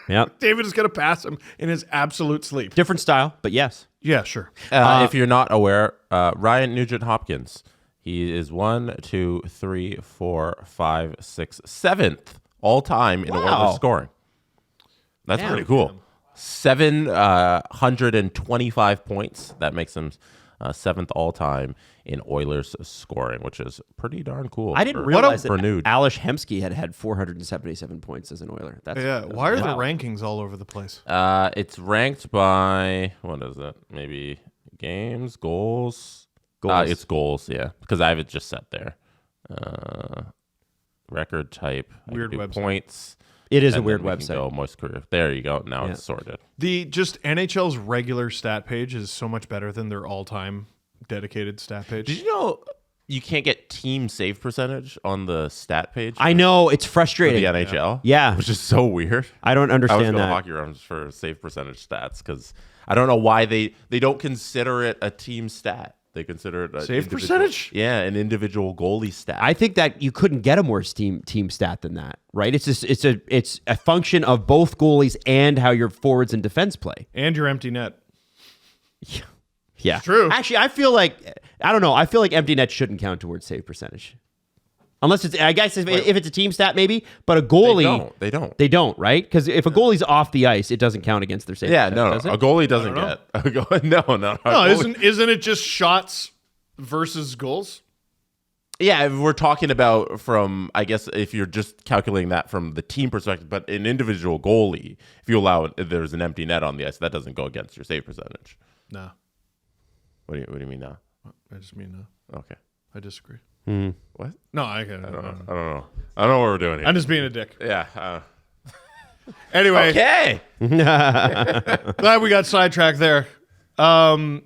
Speaker 3: Yeah.
Speaker 5: David is going to pass him in his absolute sleep.
Speaker 3: Different style, but yes.
Speaker 5: Yeah, sure.
Speaker 4: If you're not aware, Ryan Nugent-Hopkins, he is 1, 2, 3, 4, 5, 6, 7th all time in Oilers scoring. That's pretty cool. 725 points. That makes him 7th all time in Oilers scoring, which is pretty darn cool.
Speaker 3: I didn't realize that
Speaker 4: Nude.
Speaker 3: Alish Hemsky had 477 points as an Oiler.
Speaker 5: Why are the rankings all over the place?
Speaker 4: It's ranked by, what is it? Maybe games, goals. It's goals, yeah, because I have it just set there. Record type,
Speaker 5: weird website.
Speaker 4: Points.
Speaker 3: It is a weird website.
Speaker 4: Go moist career. There you go. Now it's sorted.
Speaker 5: The just NHL's regular stat page is so much better than their all-time dedicated stat page.
Speaker 4: Did you know you can't get team save percentage on the stat page?
Speaker 3: I know, it's
Speaker 4: For
Speaker 3: frustrating.
Speaker 4: the NHL.
Speaker 3: Yeah.
Speaker 4: Which is so weird.
Speaker 3: I don't
Speaker 4: I was
Speaker 3: understand
Speaker 4: going to
Speaker 3: that.
Speaker 4: hockey runs for save percentage stats because I don't know why they don't consider it a team stat. They consider it a
Speaker 5: Save
Speaker 4: individual-
Speaker 5: percentage?
Speaker 4: Yeah, an individual goalie stat.
Speaker 3: I think that you couldn't get a more team stat than that, right? It's a function of both goalies and how your forwards and defense play.
Speaker 5: And your empty net.
Speaker 3: Yeah,
Speaker 5: It's true.
Speaker 3: Actually, I feel like empty net shouldn't count towards save percentage, unless it's. I guess if it's a team stat, maybe. But a goalie,
Speaker 4: They don't.
Speaker 3: They don't, right? Because if a goalie's off the ice, it doesn't count against their save.
Speaker 4: Yeah,
Speaker 3: percentage,
Speaker 4: no.
Speaker 3: does it?
Speaker 4: A goalie doesn't get. No.
Speaker 5: No, isn't it just shots versus goals.
Speaker 4: Yeah, if we're talking about from, I guess, if you're just calculating that from the team perspective, but an individual goalie, if you allow it, if there's an empty net on the ice, that doesn't go against your save percentage.
Speaker 5: No.
Speaker 4: What do you mean now?
Speaker 5: I just mean no.
Speaker 4: Okay.
Speaker 5: I disagree.
Speaker 4: What?
Speaker 5: No, I don't
Speaker 4: know. I don't know. I don't know what we're doing here.
Speaker 5: I'm just being a dick.
Speaker 4: Yeah.
Speaker 5: Anyway.
Speaker 4: Okay.
Speaker 5: Glad we got sidetracked there. No.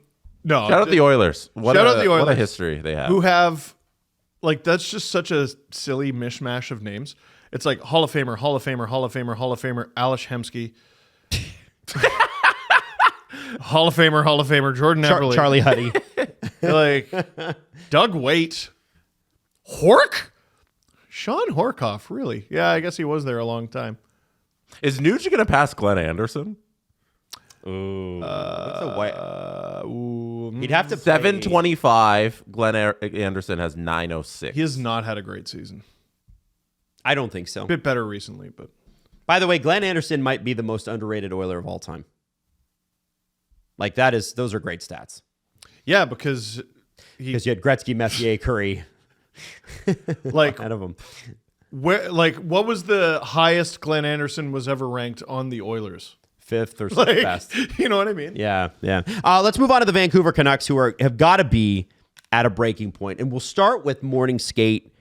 Speaker 4: Shout out the Oilers. What a history they have.
Speaker 5: Who have, like, that's just such a silly mishmash of names. It's like Hall of Famer, Hall of Famer, Hall of Famer, Hall of Famer, Alish Hemsky. Hall of Famer, Jordan Eberle.
Speaker 3: Charlie Huddy.
Speaker 5: Like, Doug Waite. Hork? Sean Horkoff, really? Yeah, I guess he was there a long time.
Speaker 4: Is Nuge going to pass Glenn Anderson?
Speaker 3: Ooh. What's a white? He'd have to
Speaker 4: 725. Glenn Anderson has 906.
Speaker 5: He has not had a great season.
Speaker 3: I don't think so.
Speaker 5: A bit better recently, but.
Speaker 3: By the way, Glenn Anderson might be the most underrated Oiler of all time. Like, those are great stats.
Speaker 5: Yeah, because
Speaker 3: you had Gretzky, Messier, Curry,
Speaker 5: like
Speaker 3: ahead of him.
Speaker 5: What was the highest Glenn Anderson was ever ranked on the Oilers?
Speaker 3: 5th or 6th best.
Speaker 5: You know what I mean?
Speaker 3: Yeah. Let's move on to the Vancouver Canucks, who have got to be at a breaking point. And we'll start with morning skate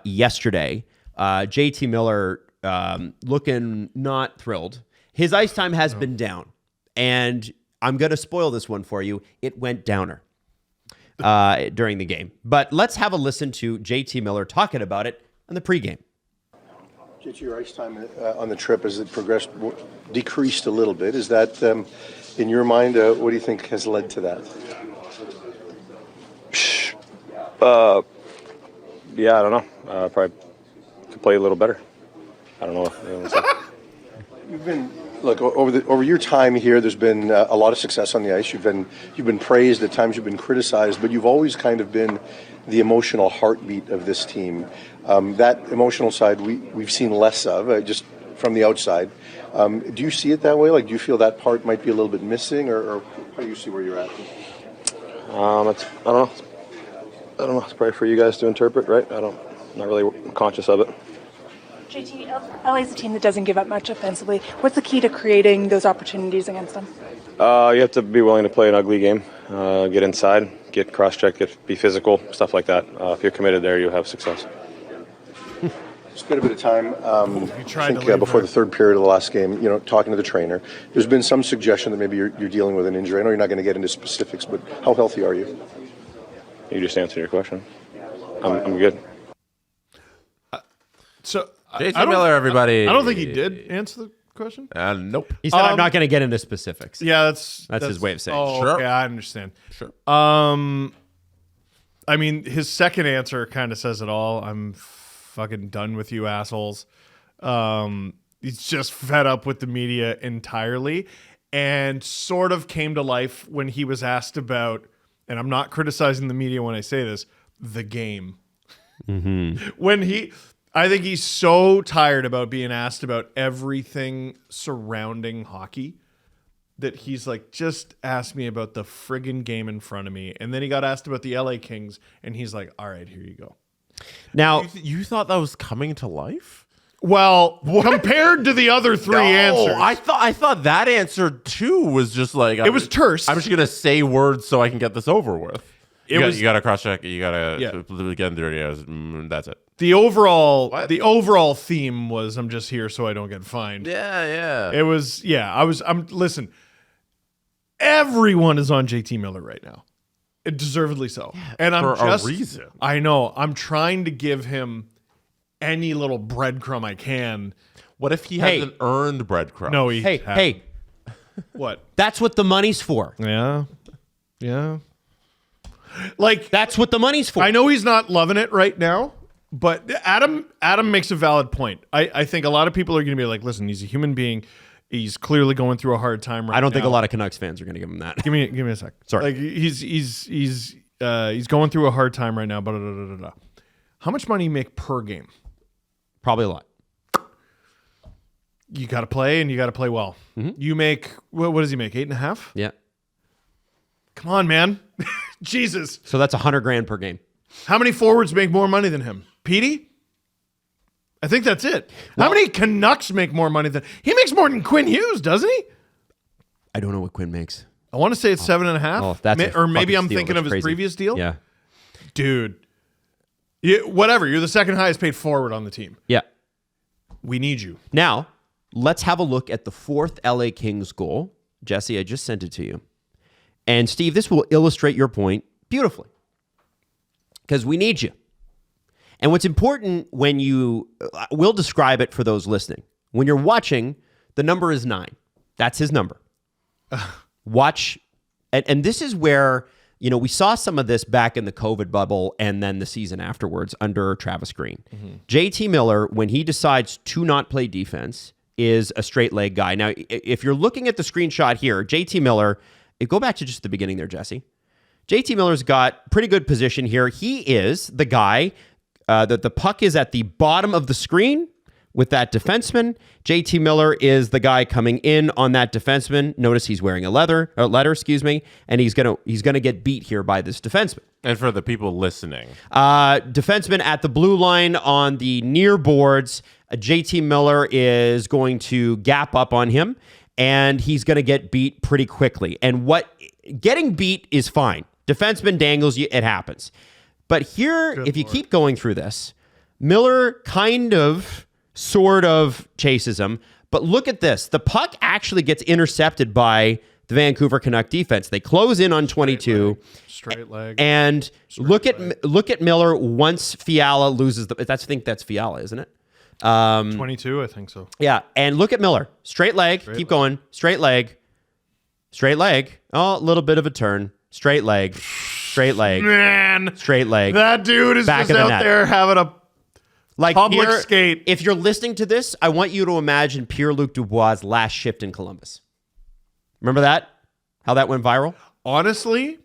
Speaker 3: yesterday. JT Miller looking not thrilled. His ice time has been down. And I'm going to spoil this one for you. It went downer during the game. But let's have a listen to JT Miller talking about it in the pregame.
Speaker 7: JT, your ice time on the trip as it progressed decreased a little bit. Is that, in your mind, what do you think has led to that?
Speaker 8: Yeah, I don't know. Probably could play a little better. I don't know.
Speaker 7: You've been over your time here. There's been a lot of success on the ice. You've been praised at times. You've been criticized, but you've always kind of been the emotional heartbeat of this team. That emotional side we've seen less of, just from the outside. Do you see it that way? Like, do you feel that part might be a little bit missing, or how do you see where you're at?
Speaker 8: I don't know. It's probably for you guys to interpret, right? I'm not really conscious of it.
Speaker 9: JT, LA's a team that doesn't give up much offensively. What's the key to creating those opportunities against them?
Speaker 8: You have to be willing to play an ugly game, get inside, get cross-check, be physical, stuff like that. If you're committed there, you'll have success.
Speaker 7: Spent a bit of time, I think, before the third period of the last game, talking to the trainer. There's been some suggestion that maybe you're dealing with an injury. I know you're not going to get into specifics, but how healthy are you?
Speaker 8: You just answered your question. I'm good.
Speaker 5: So
Speaker 4: JT Miller, everybody.
Speaker 5: I don't think he did answer the question.
Speaker 4: Nope.
Speaker 3: He said, I'm not going to get into specifics.
Speaker 5: Yeah, that's
Speaker 3: his way of saying.
Speaker 5: Oh,
Speaker 4: Sure.
Speaker 5: okay, I understand.
Speaker 4: Sure.
Speaker 5: I mean, his second answer kind of says it all. I'm fucking done with you assholes. He's just fed up with the media entirely, and sort of came to life when he was asked about, and I'm not criticizing the media when I say this, the game. Mm-hmm. I think he's so tired about being asked about everything surrounding hockey that he's like, just ask me about the friggin' game in front of me. And then he got asked about the LA Kings, and he's like, all right, here you go.
Speaker 3: Now,
Speaker 4: you thought that was coming to life?
Speaker 5: Well, compared to the other three answers.
Speaker 4: I thought that answer too was just like,
Speaker 5: it was terse.
Speaker 4: I'm just gonna say words so I can get this over with. You got to cross check. You got to get through it. That's it.
Speaker 5: The overall theme was, I'm just here so I don't get fined.
Speaker 4: Yeah.
Speaker 5: It was, listen, everyone is on JT Miller right now. Deservedly so.
Speaker 4: Yeah,
Speaker 5: and I'm
Speaker 4: for
Speaker 5: just,
Speaker 4: a reason.
Speaker 5: I know, I'm trying to give him any little breadcrumb I can.
Speaker 4: What if he hasn't earned breadcrumb?
Speaker 5: No, he
Speaker 3: Hey.
Speaker 5: What?
Speaker 3: That's what the money's for.
Speaker 5: Yeah. Like,
Speaker 3: that's what the money's for.
Speaker 5: I know he's not loving it right now, but Adam makes a valid point. I think a lot of people are going to be like, listen, he's a human being. He's clearly going through a hard time right now.
Speaker 3: I don't think a lot of Canucks fans are going to give him that.
Speaker 5: Give me a sec.
Speaker 3: Sorry.
Speaker 5: Like, he's going through a hard time right now. But how much money you make per game?
Speaker 3: Probably a lot.
Speaker 5: You got to play, and you got to play well. Mm-hmm. You make, what does he make? 8.5?
Speaker 3: Yeah.
Speaker 5: Come on, man. Jesus.
Speaker 3: So that's $100,000 per game.
Speaker 5: How many forwards make more money than him? Petey? I think that's it. How many Canucks make more money than he makes more than Quinn Hughes, doesn't he?
Speaker 3: I don't know what Quinn makes.
Speaker 5: I want to say it's 7.5.
Speaker 3: Oh, that's
Speaker 5: or maybe I'm
Speaker 3: steal.
Speaker 5: thinking
Speaker 3: That's
Speaker 5: of his
Speaker 3: crazy.
Speaker 5: previous deal.
Speaker 3: Yeah.
Speaker 5: Dude. Whatever. You're the second highest paid forward on the team.
Speaker 3: Yeah.
Speaker 5: We need you.
Speaker 3: Now, let's have a look at the fourth LA Kings goal. Jesse, I just sent it to you. And Steve, this will illustrate your point beautifully. Because we need you. And what's important when we'll describe it for those listening. When you're watching, the number is 9. That's his number. Watch. And this is where, we saw some of this back in the COVID bubble and then the season afterwards under Travis Green. JT Miller, when he decides to not play defense, is a straight leg guy. Now, if you're looking at the screenshot here, JT Miller, go back to just the beginning there, Jesse. JT Miller's got pretty good position here. He is the guy that the puck is at the bottom of the screen with that defenseman. JT Miller is the guy coming in on that defenseman. Notice he's wearing a letter, and he's gonna get beat here by this defenseman.
Speaker 4: And for the people listening,
Speaker 3: defenseman at the blue line on the near boards. JT Miller is going to gap up on him, and he's going to get beat pretty quickly. And getting beat is fine. Defenseman dangles you, it happens. But here, if you keep going through this, Miller sort of chases him. But look at this. The puck actually gets intercepted by the Vancouver Canuck defense. They close in on 22.
Speaker 5: Straight leg.
Speaker 3: And look at Miller once Fiala loses I think that's Fiala, isn't it?
Speaker 5: 22, I think so.
Speaker 3: Yeah, and look at Miller. Straight leg. Keep going. Straight leg. Straight leg. Oh, a little bit of a turn. Straight leg. Straight leg.
Speaker 5: Man.
Speaker 3: Straight leg.
Speaker 5: That dude is
Speaker 3: Back
Speaker 5: just
Speaker 3: of the
Speaker 5: out
Speaker 3: net.
Speaker 5: there having a public skate.
Speaker 3: If you're listening to this, I want you to imagine Pierre-Luc Dubois' last shift in Columbus. Remember that? How that went viral?
Speaker 5: Honestly,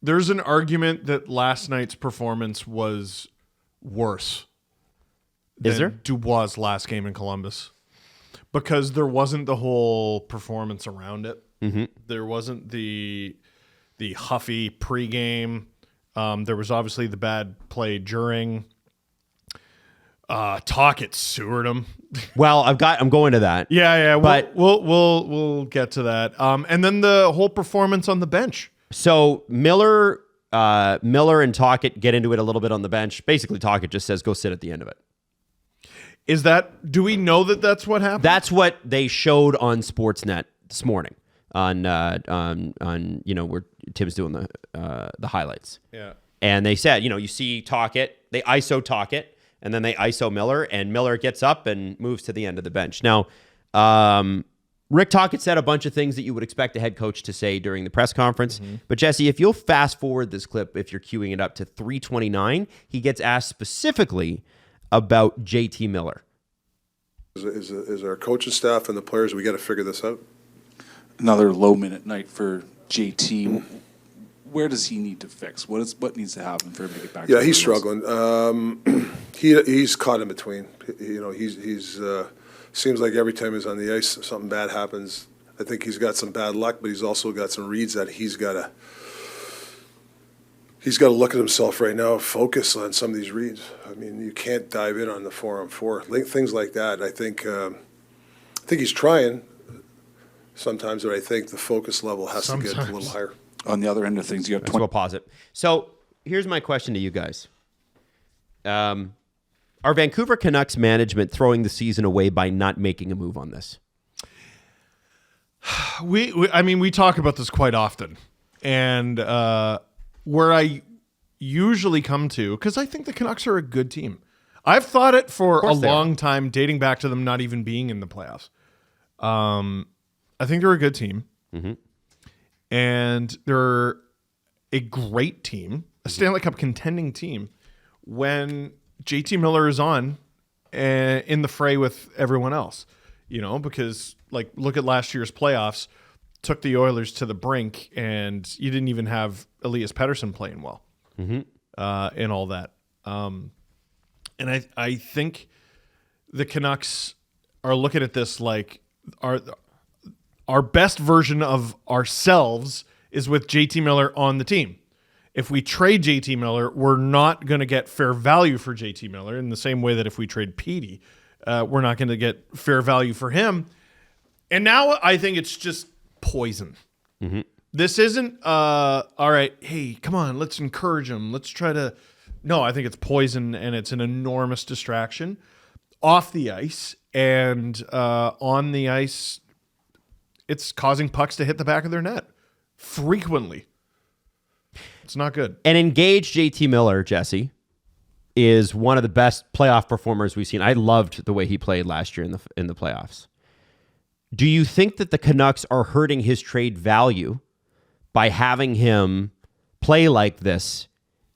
Speaker 5: there's an argument that last night's performance was worse.
Speaker 3: Is there?
Speaker 5: Dubois' last game in Columbus. Because there wasn't the whole performance around it.
Speaker 3: Mm-hmm.
Speaker 5: There wasn't the huffy pregame. There was obviously the bad play during. Tocchet sewered him.
Speaker 3: Well, I'm going to that.
Speaker 5: Yeah.
Speaker 3: But
Speaker 5: we'll get to that. And then the whole performance on the bench.
Speaker 3: So Miller and Tocchet get into it a little bit on the bench. Basically, Tocchet just says, "Go sit at the end of it."
Speaker 5: Do we know that that's what happened?
Speaker 3: That's what they showed on Sportsnet this morning on where Tim's doing the highlights.
Speaker 5: Yeah.
Speaker 3: And they said, you see Tocchet, they ISO Tocchet, and then they ISO Miller, and Miller gets up and moves to the end of the bench. Now, Rick Tocchet said a bunch of things that you would expect a head coach to say during the press conference. Mm-hmm. But Jesse, if you'll fast forward this clip, if you're queuing it up to 3:29, he gets asked specifically about JT Miller.
Speaker 10: Is our coaching staff and the players, we got to figure this out.
Speaker 11: Another low minute night for JT. Where does he need to fix? What needs to happen for him to get back?
Speaker 10: Yeah, he's struggling. He's caught in between. He's seems like every time he's on the ice, something bad happens. I think he's got some bad luck, but he's also got some reads that he's got to look at himself right now, focus on some of these reads. I mean, you can't dive in on the 4-on-4, things like that. I think he's trying sometimes, but I think the focus level has to get a little higher.
Speaker 11: On the other end of things, you have
Speaker 3: 20. We'll pause it. So here's my question to you guys. Are Vancouver Canucks management throwing the season away by not making a move on this?
Speaker 5: We talk about this quite often. And where I usually come to, because I think the Canucks are a good team. I've thought it for a long time, dating back to them not even being in the playoffs. I think they're a good team.
Speaker 3: Mm-hmm.
Speaker 5: And they're a great team, a Stanley Cup contending team, when JT Miller is on in the fray with everyone else. Because look at last year's playoffs, took the Oilers to the brink, and you didn't even have Elias Pettersson playing well,
Speaker 3: mm-hmm.
Speaker 5: And all that. And I think the Canucks are looking at this like our best version of ourselves is with JT Miller on the team. if we trade JT Miller, we're not going to get fair value for JT Miller in the same way that if we trade Petey, we're not going to get fair value for him. And now I think it's just poison.
Speaker 3: Mm-hmm.
Speaker 5: This isn't, all right, hey, come on, let's encourage him. Let's try to. No, I think it's poison, and it's an enormous distraction off the ice. And on the ice, it's causing pucks to hit the back of their net frequently. It's not good.
Speaker 3: An engaged JT Miller, Jesse, is one of the best playoff performers we've seen. I loved the way he played last year in the playoffs. Do you think that the Canucks are hurting his trade value by having him play like this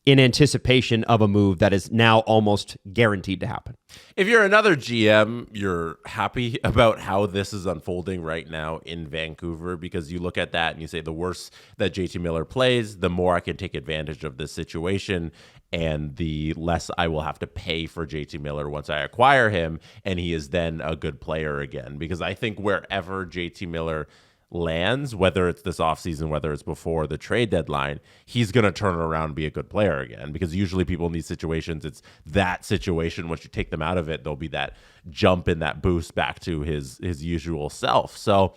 Speaker 3: in anticipation of a move that is now almost guaranteed to happen?
Speaker 4: If you're another GM, you're happy about how this is unfolding right now in Vancouver, because you look at that and you say the worse that JT Miller plays, the more I can take advantage of this situation and the less I will have to pay for JT Miller once I acquire him, and he is then a good player again. Because I think wherever JT Miller lands, whether it's this offseason, whether it's before the trade deadline, he's going to turn around and be a good player again. Because usually people in these situations, it's that situation. Once you take them out of it, there'll be that jump in that boost back to his usual self. So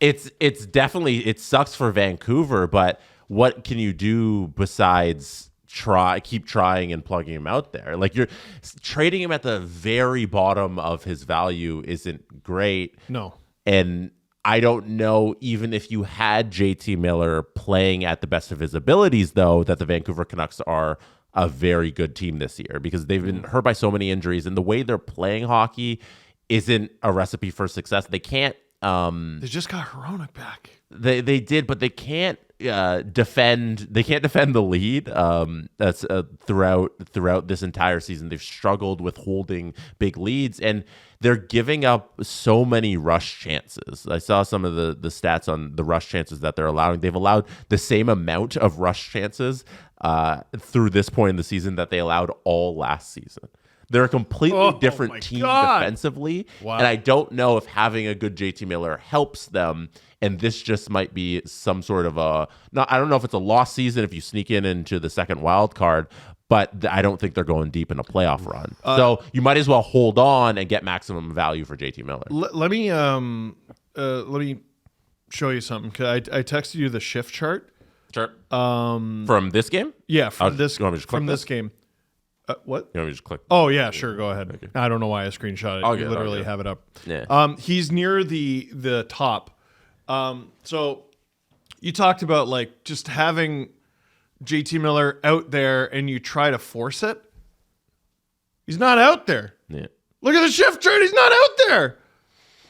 Speaker 4: it's definitely, it sucks for Vancouver, but what can you do besides keep trying and plugging him out there? Like, you're trading him at the very bottom of his value isn't great.
Speaker 5: No.
Speaker 4: And I don't know, even if you had JT Miller playing at the best of his abilities, though, that the Vancouver Canucks are a very good team this year, because they've been hurt by so many injuries, and the way they're playing hockey isn't a recipe for success. They can't.
Speaker 5: They just got Hronek back.
Speaker 4: They did, but they can't defend. They can't defend the lead. That's throughout this entire season, they've struggled with holding big leads, and they're giving up so many rush chances. I saw some of the stats on the rush chances that they're allowing. They've allowed the same amount of rush chances through this point in the season that they allowed all last season. They're a completely different team defensively, and I don't know if having a good JT Miller helps them. And this just might be some sort of I don't know if it's a lost season if you sneak into the second wild card, but I don't think they're going deep in a playoff run. So you might as well hold on and get maximum value for JT Miller.
Speaker 5: Let me show you something. 'Cause I texted you the shift chart.
Speaker 4: Sure. From this game?
Speaker 5: Yeah, from this game. What?
Speaker 4: You want me to just click?
Speaker 5: Oh, yeah, sure. Go ahead. Okay. I don't know why I screenshot it. You literally have it up.
Speaker 4: Yeah.
Speaker 5: He's near the top. So you talked about like just having JT Miller out there and you try to force it. He's not out there.
Speaker 4: Yeah.
Speaker 5: Look at the shift chart. He's not out there.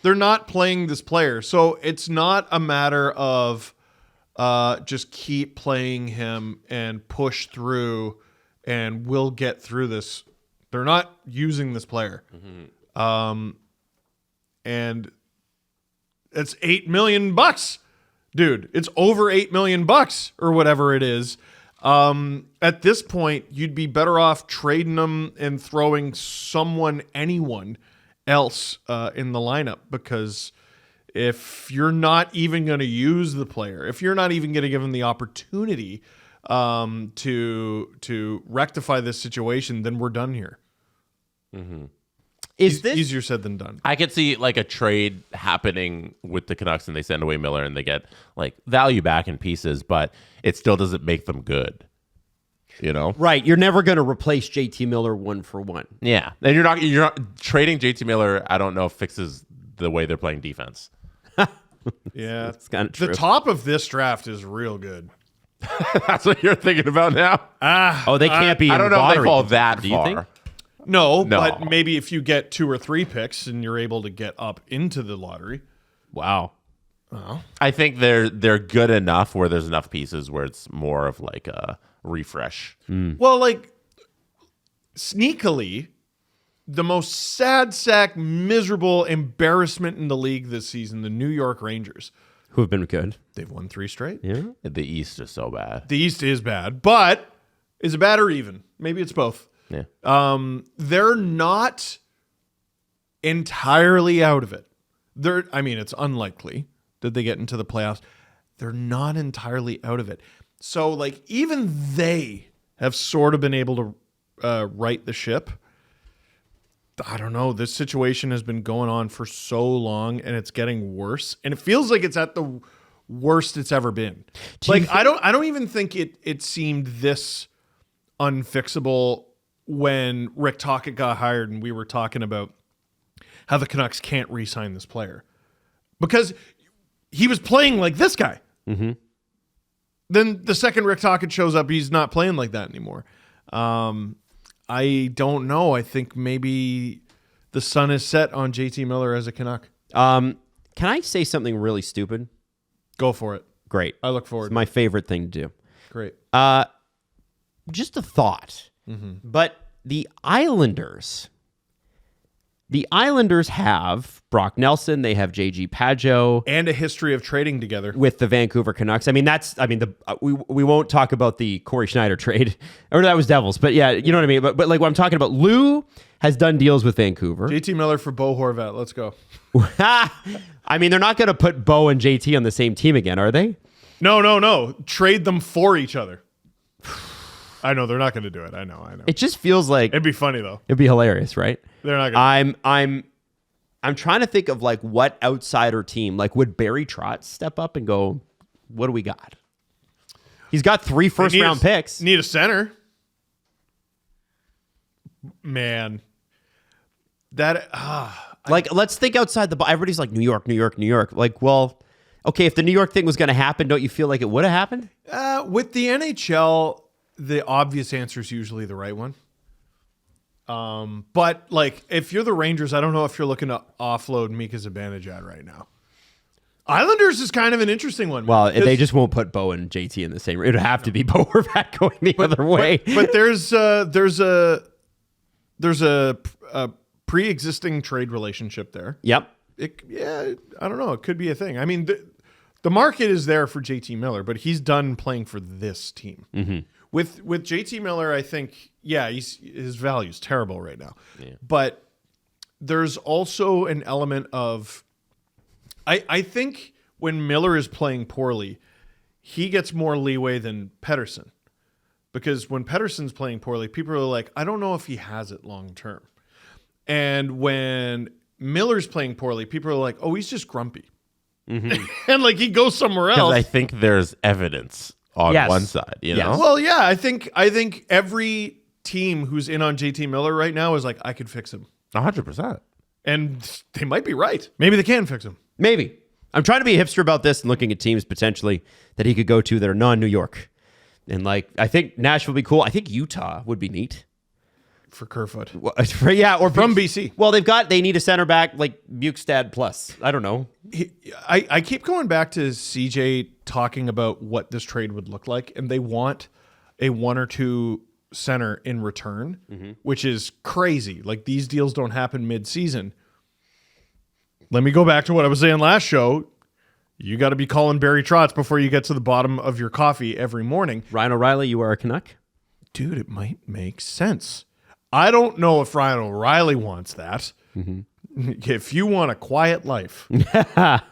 Speaker 5: They're not playing this player. So it's not a matter of just keep playing him and push through and we'll get through this. They're not using this player. Mm-hmm. And it's $8 million, dude. It's over $8 million or whatever it is. At this point, you'd be better off trading them and throwing anyone else in the lineup, because if you're not even going to use the player, if you're not even going to give him the opportunity to rectify this situation, then we're done here.
Speaker 4: Mm-hmm.
Speaker 3: Is this
Speaker 5: easier said than done?
Speaker 4: I could see like a trade happening with the Canucks and they send away Miller and they get like value back in pieces, but it still doesn't make them good. You know?
Speaker 3: Right. You're never going to replace JT Miller 1-for-1.
Speaker 4: Yeah. And you're not trading JT Miller, I don't know, fixes the way they're playing defense.
Speaker 5: Yeah.
Speaker 3: It's kind of true.
Speaker 5: The top of this draft is real good.
Speaker 4: That's what you're thinking about now?
Speaker 3: They can't be in
Speaker 4: I don't know if they fall that
Speaker 3: do you
Speaker 4: far.
Speaker 3: think?
Speaker 5: No, but maybe if you get 2 or 3 picks and you're able to get up into the lottery.
Speaker 3: Wow.
Speaker 4: I think they're good enough where there's enough pieces where it's more of like a refresh.
Speaker 5: Well, like sneakily, the most sad sack, miserable embarrassment in the league this season, the New York Rangers.
Speaker 3: Who have been good.
Speaker 5: They've won 3 straight.
Speaker 3: Yeah.
Speaker 4: The East is so bad.
Speaker 5: The East is bad, but is it bad or even? Maybe it's both.
Speaker 4: Yeah.
Speaker 5: They're not entirely out of it. It's unlikely that they get into the playoffs. They're not entirely out of it. So, like, even they have sort of been able to right the ship. I don't know. This situation has been going on for so long, and it's getting worse. And it feels like it's at the worst it's ever been. I don't even think it seemed this unfixable when Rick Tocchet got hired, and we were talking about how the Canucks can't re-sign this player because he was playing like this guy.
Speaker 3: Mm-hmm.
Speaker 5: Then the second Rick Tocchet shows up, he's not playing like that anymore. I don't know. I think maybe the sun is set on JT Miller as a Canuck.
Speaker 3: Can I say something really stupid?
Speaker 5: Go for it.
Speaker 3: Great.
Speaker 5: I look forward.
Speaker 3: It's my favorite thing to do.
Speaker 5: Great.
Speaker 3: Just a thought.
Speaker 5: Mm-hmm.
Speaker 3: But the Islanders have Brock Nelson. They have JG Pageau.
Speaker 5: And a history of trading together.
Speaker 3: With the Vancouver Canucks. We won't talk about the Corey Schneider trade. Or that was Devils. But yeah, you know what I mean? But like what I'm talking about, Lou has done deals with Vancouver.
Speaker 5: JT Miller for Bo Horvat. Let's go.
Speaker 3: I mean, they're not going to put Bo and JT on the same team again, are they?
Speaker 5: No. Trade them for each other. I know they're not going to do it. I know.
Speaker 3: It just feels like
Speaker 5: it'd be funny though.
Speaker 3: It'd be hilarious, right?
Speaker 5: They're not going
Speaker 3: to. I'm trying to think of like what outsider team, like would Barry Trotz step up and go, what do we got? He's got 3 first-round picks.
Speaker 5: Need a center. Man.
Speaker 3: Let's think outside the box. Everybody's like, New York. Like, well, okay, if the New York thing was going to happen, don't you feel like it would have happened?
Speaker 5: With the NHL, the obvious answer is usually the right one. But like, if you're the Rangers, I don't know if you're looking to offload Mika Zibanejad right now. Islanders is kind of an interesting one.
Speaker 3: Well, they just won't put Bo and JT in the same. It would have to be Bo Horvat going the other way.
Speaker 5: But there's a pre-existing trade relationship there.
Speaker 3: Yep.
Speaker 5: I don't know. It could be a thing. I mean, the market is there for JT Miller, but he's done playing for this team.
Speaker 3: Mm-hmm.
Speaker 5: With JT Miller, I think, his value's terrible right now.
Speaker 3: Yeah.
Speaker 5: But there's also an element of, I think when Miller is playing poorly, he gets more leeway than Pettersson. Because when Pettersson's playing poorly, people are like, I don't know if he has it long term. And when Miller's playing poorly, people are like, oh, he's just grumpy.
Speaker 3: Mm-hmm.
Speaker 5: And like he goes somewhere else.
Speaker 4: Because I think there's evidence on one side, you know?
Speaker 5: Well, yeah, I think every team who's in on JT Miller right now is like, I could fix him.
Speaker 4: 100%.
Speaker 5: And they might be right. Maybe they can fix him.
Speaker 3: Maybe. I'm trying to be a hipster about this and looking at teams potentially that he could go to that are non-New York. And like, I think Nashville would be cool. I think Utah would be neat.
Speaker 5: For Kerfoot.
Speaker 3: Or from
Speaker 5: BC.
Speaker 3: Well, they need a center back like Bukestad plus. I don't know.
Speaker 5: I keep going back to CJ talking about what this trade would look like, and they want a 1 or 2 center in return, which is crazy. Like, these deals don't happen mid-season. Let me go back to what I was saying last show. You got to be calling Barry Trotz before you get to the bottom of your coffee every morning.
Speaker 3: Ryan O'Reilly, you are a Canuck?
Speaker 5: Dude, it might make sense. I don't know if Ryan O'Reilly wants that. Mm-hmm. If you want a quiet life, that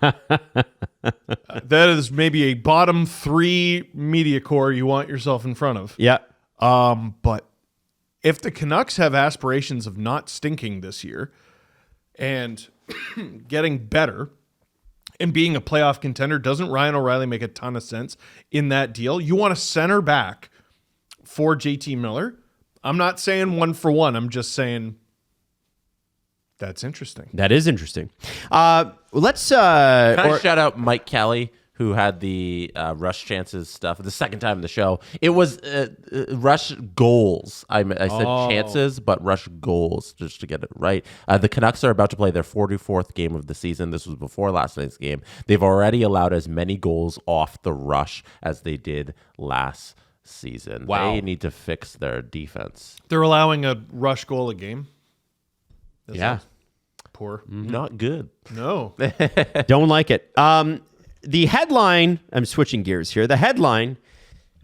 Speaker 5: is maybe a bottom 3 media core you want yourself in front of.
Speaker 3: Yeah.
Speaker 5: But if the Canucks have aspirations of not stinking this year and getting better and being a playoff contender, doesn't Ryan O'Reilly make a ton of sense in that deal? You want a center back for JT Miller? I'm not saying 1 for 1. I'm just saying that's interesting.
Speaker 3: That is interesting. Let's
Speaker 4: Can I shout out Mike Kelly, who had the rush chances stuff the second time in the show. It was rush goals. I said chances, but rush goals, just to get it right. The Canucks are about to play their 44th game of the season. This was before last night's game. They've already allowed as many goals off the rush as they did last season.
Speaker 3: Wow.
Speaker 4: They need to fix their defense.
Speaker 5: They're allowing a rush goal a game.
Speaker 3: Yeah.
Speaker 5: Poor.
Speaker 4: Not good.
Speaker 5: No.
Speaker 3: Don't like it. The headline, I'm switching gears here. The headline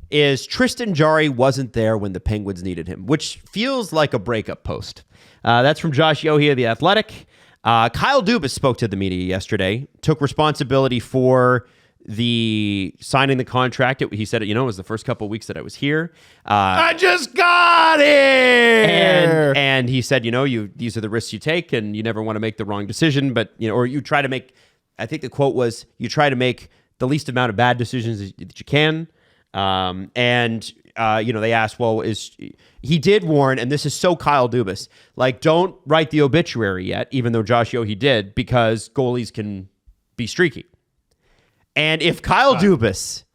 Speaker 3: is Tristan Jari wasn't there when the Penguins needed him, which feels like a breakup post. That's from Josh Yohe of The Athletic. Kyle Dubas spoke to the media yesterday, took responsibility for the signing the contract. He said it, it was the first couple of weeks that I was here.
Speaker 5: I just got here.
Speaker 3: And he said, these are the risks you take, and you never want to make the wrong decision, but, or you try to make, I think the quote was, you try to make the least amount of bad decisions that you can. They asked, he did warn, and this is so Kyle Dubas, like, don't write the obituary yet, even though Josh Yohe did, because goalies can be streaky. And if Kyle Dubas,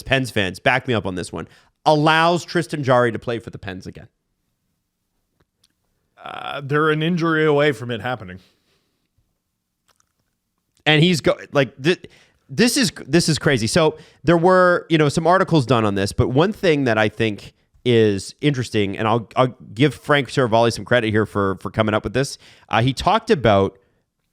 Speaker 3: Pens fans, back me up on this one, allows Tristan Jari to play for the Pens again.
Speaker 5: They're an injury away from it happening.
Speaker 3: And he's this is crazy. So there were, some articles done on this, but one thing that I think is interesting, and I'll give Frank Saravalli some credit here for coming up with this. He talked about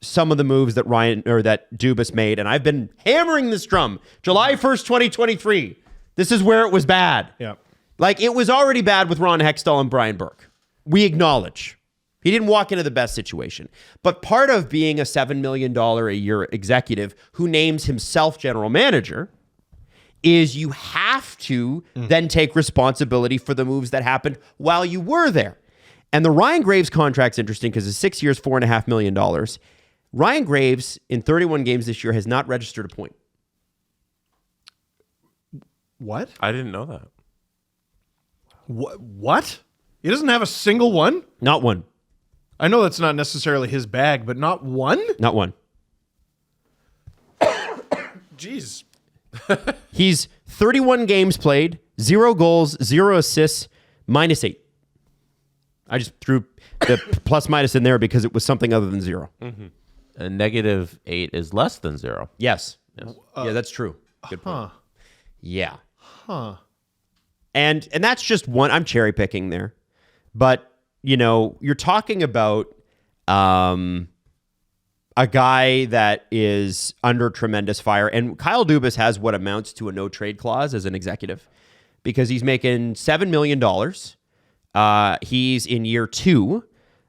Speaker 3: some of the moves that that Dubas made, and I've been hammering this drum. July 1st, 2023. This is where it was bad.
Speaker 5: Yeah.
Speaker 3: Like, it was already bad with Ron Hextall and Brian Burke. We acknowledge. He didn't walk into the best situation. But part of being a $7 million a year executive who names himself general manager is you have to then take responsibility for the moves that happened while you were there. And the Ryan Graves contract's interesting because it's 6 years, $4.5 million. Ryan Graves, in 31 games this year, has not registered a point.
Speaker 5: What?
Speaker 4: I didn't know that.
Speaker 5: What? He doesn't have a single one?
Speaker 3: Not one.
Speaker 5: I know that's not necessarily his bag, but not one?
Speaker 3: Not one.
Speaker 5: Jeez.
Speaker 3: He's 31 games played, 0 goals, 0 assists, -8. I just threw the plus minus in there because it was something other than 0.
Speaker 4: Mm-hmm. A -8 is less than 0.
Speaker 3: Yes. Yeah, that's true. Good point. Yeah.
Speaker 5: Huh.
Speaker 3: And that's just one. I'm cherry picking there. But, you're talking about a guy that is under tremendous fire. And Kyle Dubas has what amounts to a no-trade clause as an executive because he's making $7 million. He's in year 2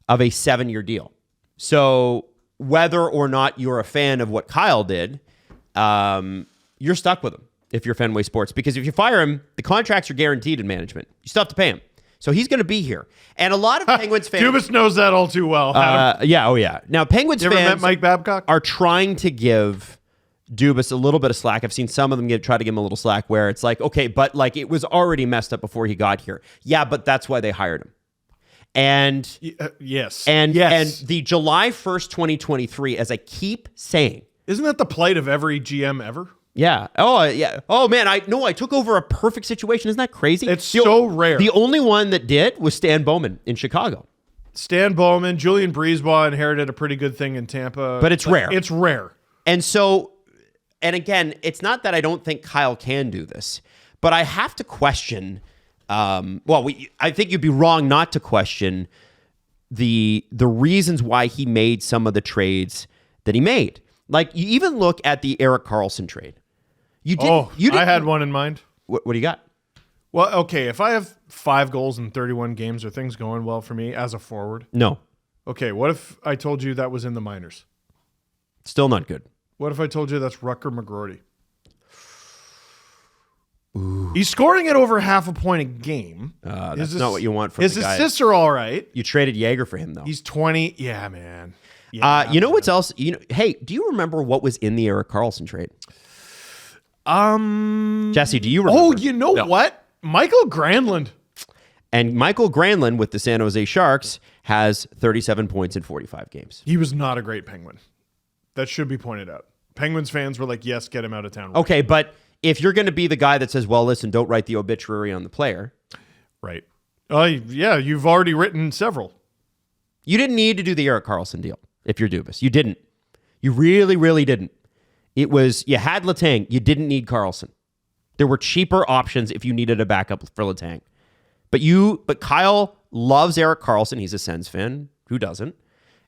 Speaker 3: of a 7-year deal. So whether or not you're a fan of what Kyle did, you're stuck with him if you're Fenway Sports. Because if you fire him, the contracts are guaranteed in management. You still have to pay him. So he's going to be here. And a lot of Penguins fans...
Speaker 5: Dubas knows that all too well.
Speaker 3: Yeah. Now, Penguins
Speaker 5: fans... You ever met Mike Babcock?
Speaker 3: ...are trying to give Dubas a little bit of slack. I've seen some of them try to give him a little slack where it's like, okay, but it was already messed up before he got here. Yeah, but that's why they hired him. And...
Speaker 5: yes.
Speaker 3: And the July 1st, 2023, as I keep saying...
Speaker 5: Isn't that the plight of every GM ever?
Speaker 3: Yeah. Oh, yeah. Oh, man. I took over a perfect situation. Isn't that crazy?
Speaker 5: It's so rare.
Speaker 3: The only one that did was Stan Bowman in Chicago.
Speaker 5: Stan Bowman, Julian Breezebaugh inherited a pretty good thing in Tampa.
Speaker 3: But it's rare.
Speaker 5: It's rare.
Speaker 3: And so, and again, it's not that I don't think Kyle can do this, but I have to question, I think you'd be wrong not to question the reasons why he made some of the trades that he made. Like, you even look at the Erik Karlsson trade.
Speaker 5: I had one in mind.
Speaker 3: What do you got?
Speaker 5: Well, okay, if I have 5 goals in 31 games, are things going well for me as a forward?
Speaker 3: No.
Speaker 5: Okay, what if I told you that was in the minors?
Speaker 3: Still not good.
Speaker 5: What if I told you that's Rutger McGroarty? Ooh. He's scoring at over half a point a game.
Speaker 3: That's not what you want from
Speaker 5: his
Speaker 3: the guy.
Speaker 5: His assists are all right.
Speaker 3: You traded Jaeger for him, though.
Speaker 5: He's 20. Yeah, man. Yeah,
Speaker 3: you know what's else? Hey, do you remember what was in the Erik Karlsson trade? Jesse, do you remember?
Speaker 5: Oh, you know what? Michael Granlund.
Speaker 3: And Michael Granlund with the San Jose Sharks has 37 points in 45 games.
Speaker 5: He was not a great Penguin. That should be pointed out. Penguins fans were like, yes, get him out of town.
Speaker 3: Okay, but if you're going to be the guy that says, well, listen, don't write the obituary on the player.
Speaker 5: Right. Yeah, you've already written several.
Speaker 3: You didn't need to do the Erik Karlsson deal if you're Dubas. You didn't. You really, really didn't. It was, you had Letang. You didn't need Karlsson. There were cheaper options if you needed a backup for Letang. But Kyle loves Erik Karlsson. He's a Sens fan. Who doesn't?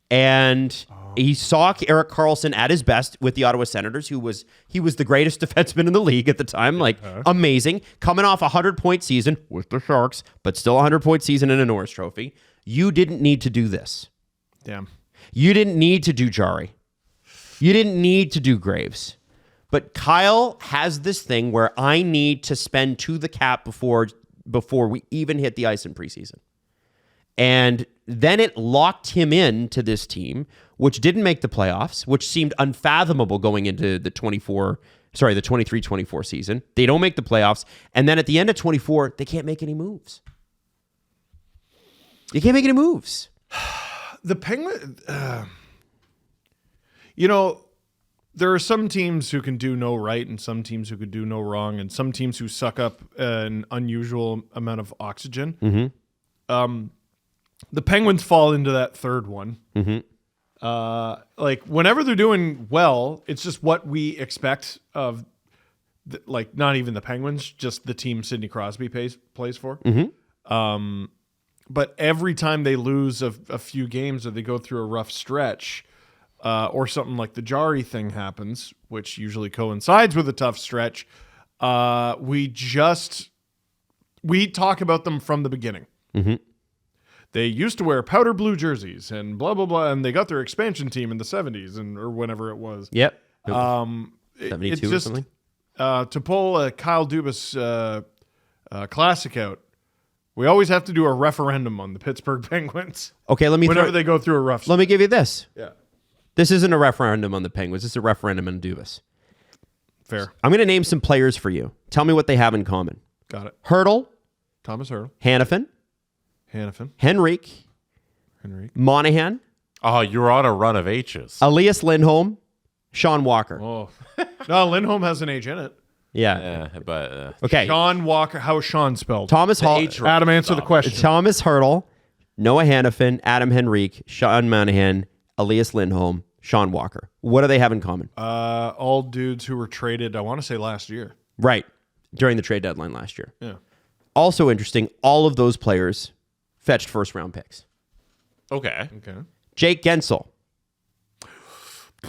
Speaker 3: And he saw Erik Karlsson at his best with the Ottawa Senators, he was the greatest defenseman in the league at the time. Amazing. Coming off a 100-point season with the Sharks, but still a 100-point season in a Norris Trophy. You didn't need to do this.
Speaker 5: Damn.
Speaker 3: You didn't need to do Jari. You didn't need to do Graves. But Kyle has this thing where I need to spend to the cap before we even hit the ice in preseason. And then it locked him into this team, which didn't make the playoffs, which seemed unfathomable going into the 23-24 season. They don't make the playoffs. And then at the end of 24, they can't make any moves. They can't make any moves.
Speaker 5: The Penguins, there are some teams who can do no right and some teams who can do no wrong and some teams who suck up an unusual amount of oxygen.
Speaker 3: Mm-hmm.
Speaker 5: The Penguins fall into that third one.
Speaker 3: Mm-hmm.
Speaker 5: Whenever they're doing well, it's just what we expect of, not even the Penguins, just the team Sidney Crosby plays for.
Speaker 3: Mm-hmm.
Speaker 5: But every time they lose a few games or they go through a rough stretch, or something like the Jari thing happens, which usually coincides with a tough stretch, we talk about them from the beginning.
Speaker 3: Mm-hmm.
Speaker 5: They used to wear powder blue jerseys and blah, blah, blah, and they got their expansion team in the 70s or whenever it was.
Speaker 3: Yep.
Speaker 5: 72
Speaker 3: or something.
Speaker 5: To pull a Kyle Dubas classic out, we always have to do a referendum on the Pittsburgh Penguins.
Speaker 3: Okay,
Speaker 5: whenever they go through a rough stretch.
Speaker 3: Let me give you this.
Speaker 5: Yeah.
Speaker 3: This isn't a referendum on the Penguins. This is a referendum on Dubas.
Speaker 5: Fair.
Speaker 3: I'm going to name some players for you. Tell me what they have in common.
Speaker 5: Got it.
Speaker 3: Hurdle.
Speaker 5: Thomas Hurdle.
Speaker 3: Hannafin. Henrique. Monahan.
Speaker 4: Oh, you're on a run of H's.
Speaker 3: Elias Lindholm. Sean Walker.
Speaker 5: Oh. No, Lindholm has an H in it.
Speaker 3: Yeah.
Speaker 4: But
Speaker 3: okay.
Speaker 5: Sean Walker. How is Sean spelled?
Speaker 3: Thomas Hall.
Speaker 5: Adam, answer the question.
Speaker 3: Thomas Hurdle. Noah Hannafin. Adam Henrique. Sean Monahan. Elias Lindholm. Sean Walker. What do they have in common?
Speaker 5: All dudes who were traded, I want to say last year.
Speaker 3: Right. During the trade deadline last year.
Speaker 5: Yeah.
Speaker 3: Also interesting, all of those players fetched first-round picks.
Speaker 4: Okay.
Speaker 3: Jake Gensel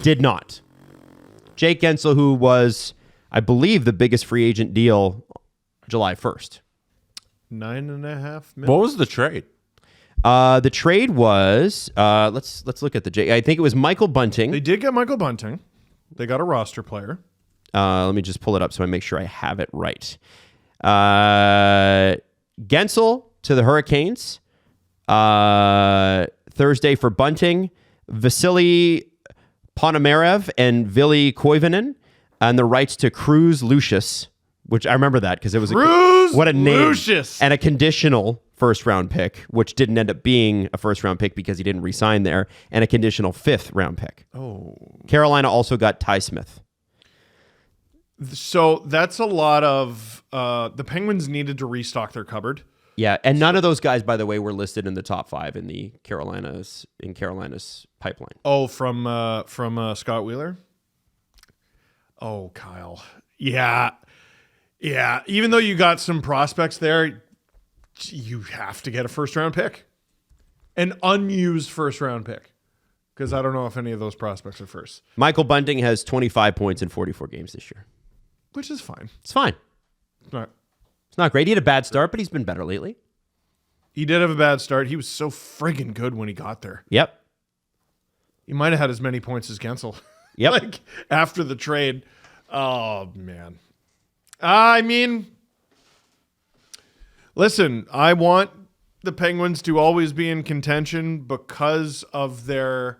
Speaker 3: did not. Jake Gensel, who was, I believe, the biggest free agent deal July 1st.
Speaker 5: $9.5 million.
Speaker 4: What was the trade?
Speaker 3: The trade was, let's look at the Jake. I think it was Michael Bunting.
Speaker 5: They did get Michael Bunting. They got a roster player.
Speaker 3: Let me just pull it up so I make sure I have it right. Gensel to the Hurricanes. Thursday for Bunting. Vasily Ponomarev and Ville Koivunen. And the rights to Cruz Lucius, which I remember that because it was what a name.
Speaker 5: Lucius.
Speaker 3: And a conditional first-round pick, which didn't end up being a first-round pick because he didn't re-sign there, and a conditional fifth-round pick.
Speaker 5: Oh.
Speaker 3: Carolina also got Ty Smith.
Speaker 5: So that's a lot of the Penguins needed to restock their cupboard.
Speaker 3: Yeah, and none of those guys, by the way, were listed in the top 5 in the Carolina's pipeline.
Speaker 5: Oh, from Scott Wheeler. Oh, Kyle. Yeah. Even though you got some prospects there, you have to get a first-round pick, an unused first-round pick, because I don't know if any of those prospects are first.
Speaker 3: Michael Bunting has 25 points in 44 games this year.
Speaker 5: Which is fine.
Speaker 3: It's fine.
Speaker 5: It's
Speaker 3: not great. He had a bad start, but he's been better lately.
Speaker 5: He did have a bad start. He was so friggin' good when he got there.
Speaker 3: Yep.
Speaker 5: He might have had as many points as Gensel.
Speaker 3: Yep.
Speaker 5: After the trade. Oh, man. I mean, listen, I want the Penguins to always be in contention because of their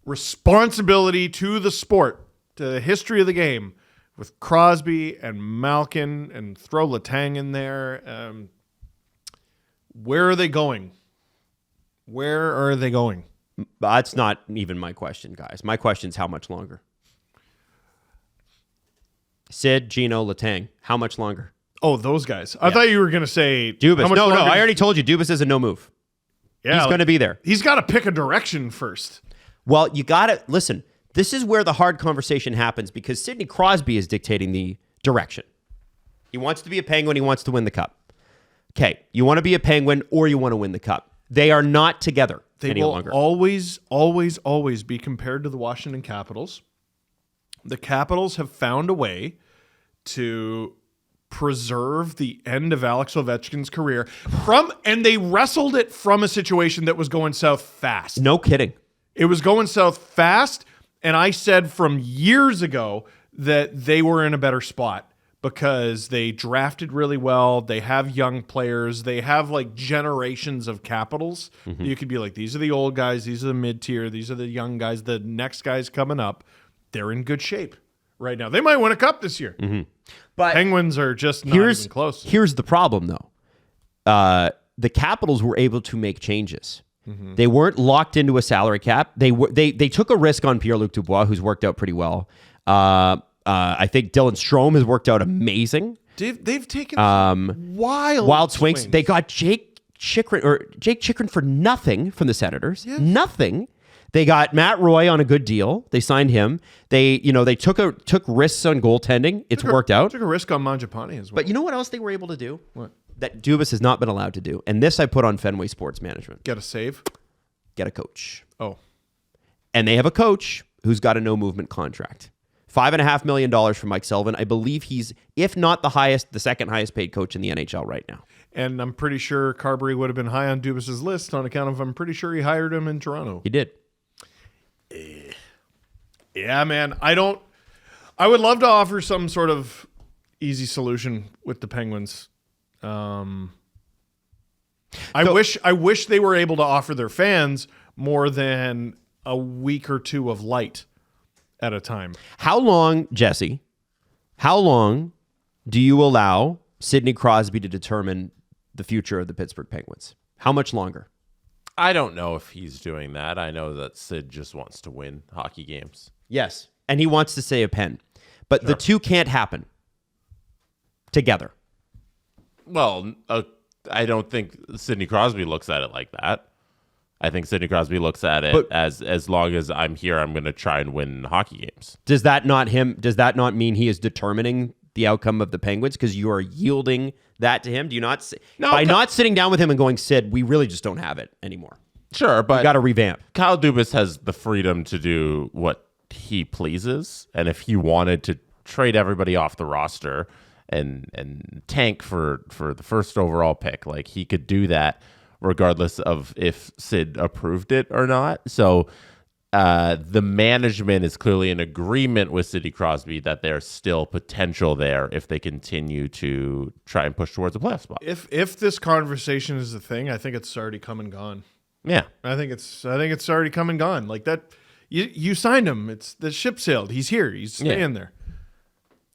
Speaker 5: responsibility to the sport, to the history of the game, with Crosby and Malkin, and throw Letang in there. Where are they going? Where are they going?
Speaker 3: That's not even my question, guys. My question is how much longer? Sid, Gino, Letang, how much longer?
Speaker 5: Oh, those guys. I thought you were going to say
Speaker 3: Dubas. No, I already told you. Dubas is a no move.
Speaker 5: Yeah,
Speaker 3: he's going to be there.
Speaker 5: He's got to pick a direction first.
Speaker 3: Well, you got to listen. This is where the hard conversation happens because Sidney Crosby is dictating the direction. He wants to be a Penguin. He wants to win the Cup. Okay, you want to be a Penguin or you want to win the Cup. They are not together any longer.
Speaker 5: They will always, always, always be compared to the Washington Capitals. The Capitals have found a way to preserve the end of Alex Ovechkin's career and they wrestled it from a situation that was going south fast.
Speaker 3: No kidding.
Speaker 5: It was going south fast, and I said from years ago that they were in a better spot because they drafted really well. They have young players. They have like generations of capitals. You could be like, these are the old guys. These are the mid-tier. These are the young guys. The next guys coming up. They're in good shape right now. They might win a cup this year.
Speaker 3: But
Speaker 5: Penguins are just not even close.
Speaker 3: Here's the problem, though. The Capitals were able to make changes. They weren't locked into a salary cap. They took a risk on Pierre-Luc Dubois, who's worked out pretty well. I think Dylan Strome has worked out amazing.
Speaker 5: They've taken wild
Speaker 3: swings. They got Jake Chychrun for nothing from the Senators. Yes. Nothing. They got Matt Roy on a good deal. They signed him. They took risks on goaltending. It's worked out.
Speaker 5: Took a risk on Mangiapane as well.
Speaker 3: But you know what else they were able to do?
Speaker 5: What?
Speaker 3: That Dubas has not been allowed to do. And this I put on Fenway Sports Management.
Speaker 5: Get a save?
Speaker 3: Get a coach.
Speaker 5: Oh.
Speaker 3: And they have a coach who's got a no-movement contract. $5.5 million from Mike Sullivan. I believe he's, if not the second highest paid coach in the NHL right now.
Speaker 5: And I'm pretty sure Carberry would have been high on Dubas's list on account of I'm pretty sure he hired him in Toronto.
Speaker 3: He did.
Speaker 5: Yeah, man. I would love to offer some sort of easy solution with the Penguins. I wish they were able to offer their fans more than a week or two of light at a time.
Speaker 3: How long, Jesse, do you allow Sidney Crosby to determine the future of the Pittsburgh Penguins? How much longer?
Speaker 4: I don't know if he's doing that. I know that Sid just wants to win hockey games.
Speaker 3: Yes, and he wants to say a pen. But the two can't happen together.
Speaker 4: Well, I don't think Sidney Crosby looks at it like that. I think Sidney Crosby looks at it as long as I'm here, I'm going to try and win hockey games.
Speaker 3: Does that not mean he is determining the outcome of the Penguins because you are yielding that to him? Do you not not sitting down with him and going, Sid, we really just don't have it anymore.
Speaker 4: Sure, but
Speaker 3: you got to revamp.
Speaker 4: Kyle Dubas has the freedom to do what he pleases, and if he wanted to trade everybody off the roster and tank for the first overall pick, like he could do that regardless of if Sid approved it or not. So the management is clearly in agreement with Sidney Crosby that there's still potential there if they continue to try and push towards a playoff spot.
Speaker 5: If this conversation is a thing, I think it's already come and gone.
Speaker 4: Yeah,
Speaker 5: I think it's already come and gone. Like that, you signed him. It's the ship sailed. He's here. He's staying there.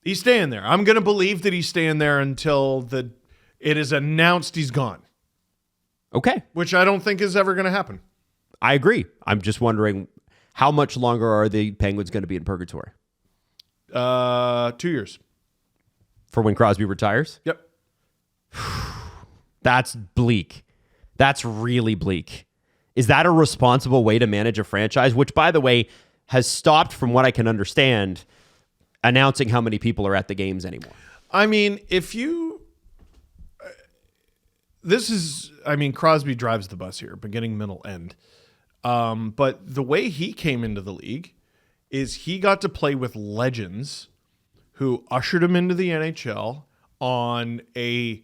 Speaker 5: He's staying there. I'm gonna believe that he's staying there until it is announced he's gone.
Speaker 3: Okay,
Speaker 5: which I don't think is ever going to happen.
Speaker 3: I agree. I'm just wondering how much longer are the Penguins going to be in purgatory?
Speaker 5: 2 years.
Speaker 3: For when Crosby retires?
Speaker 5: Yep.
Speaker 3: That's bleak. That's really bleak. Is that a responsible way to manage a franchise, which, by the way, has stopped, from what I can understand, announcing how many people are at the games anymore?
Speaker 5: I mean, Crosby drives the bus here, beginning, middle, end. But the way he came into the league is he got to play with legends who ushered him into the NHL on a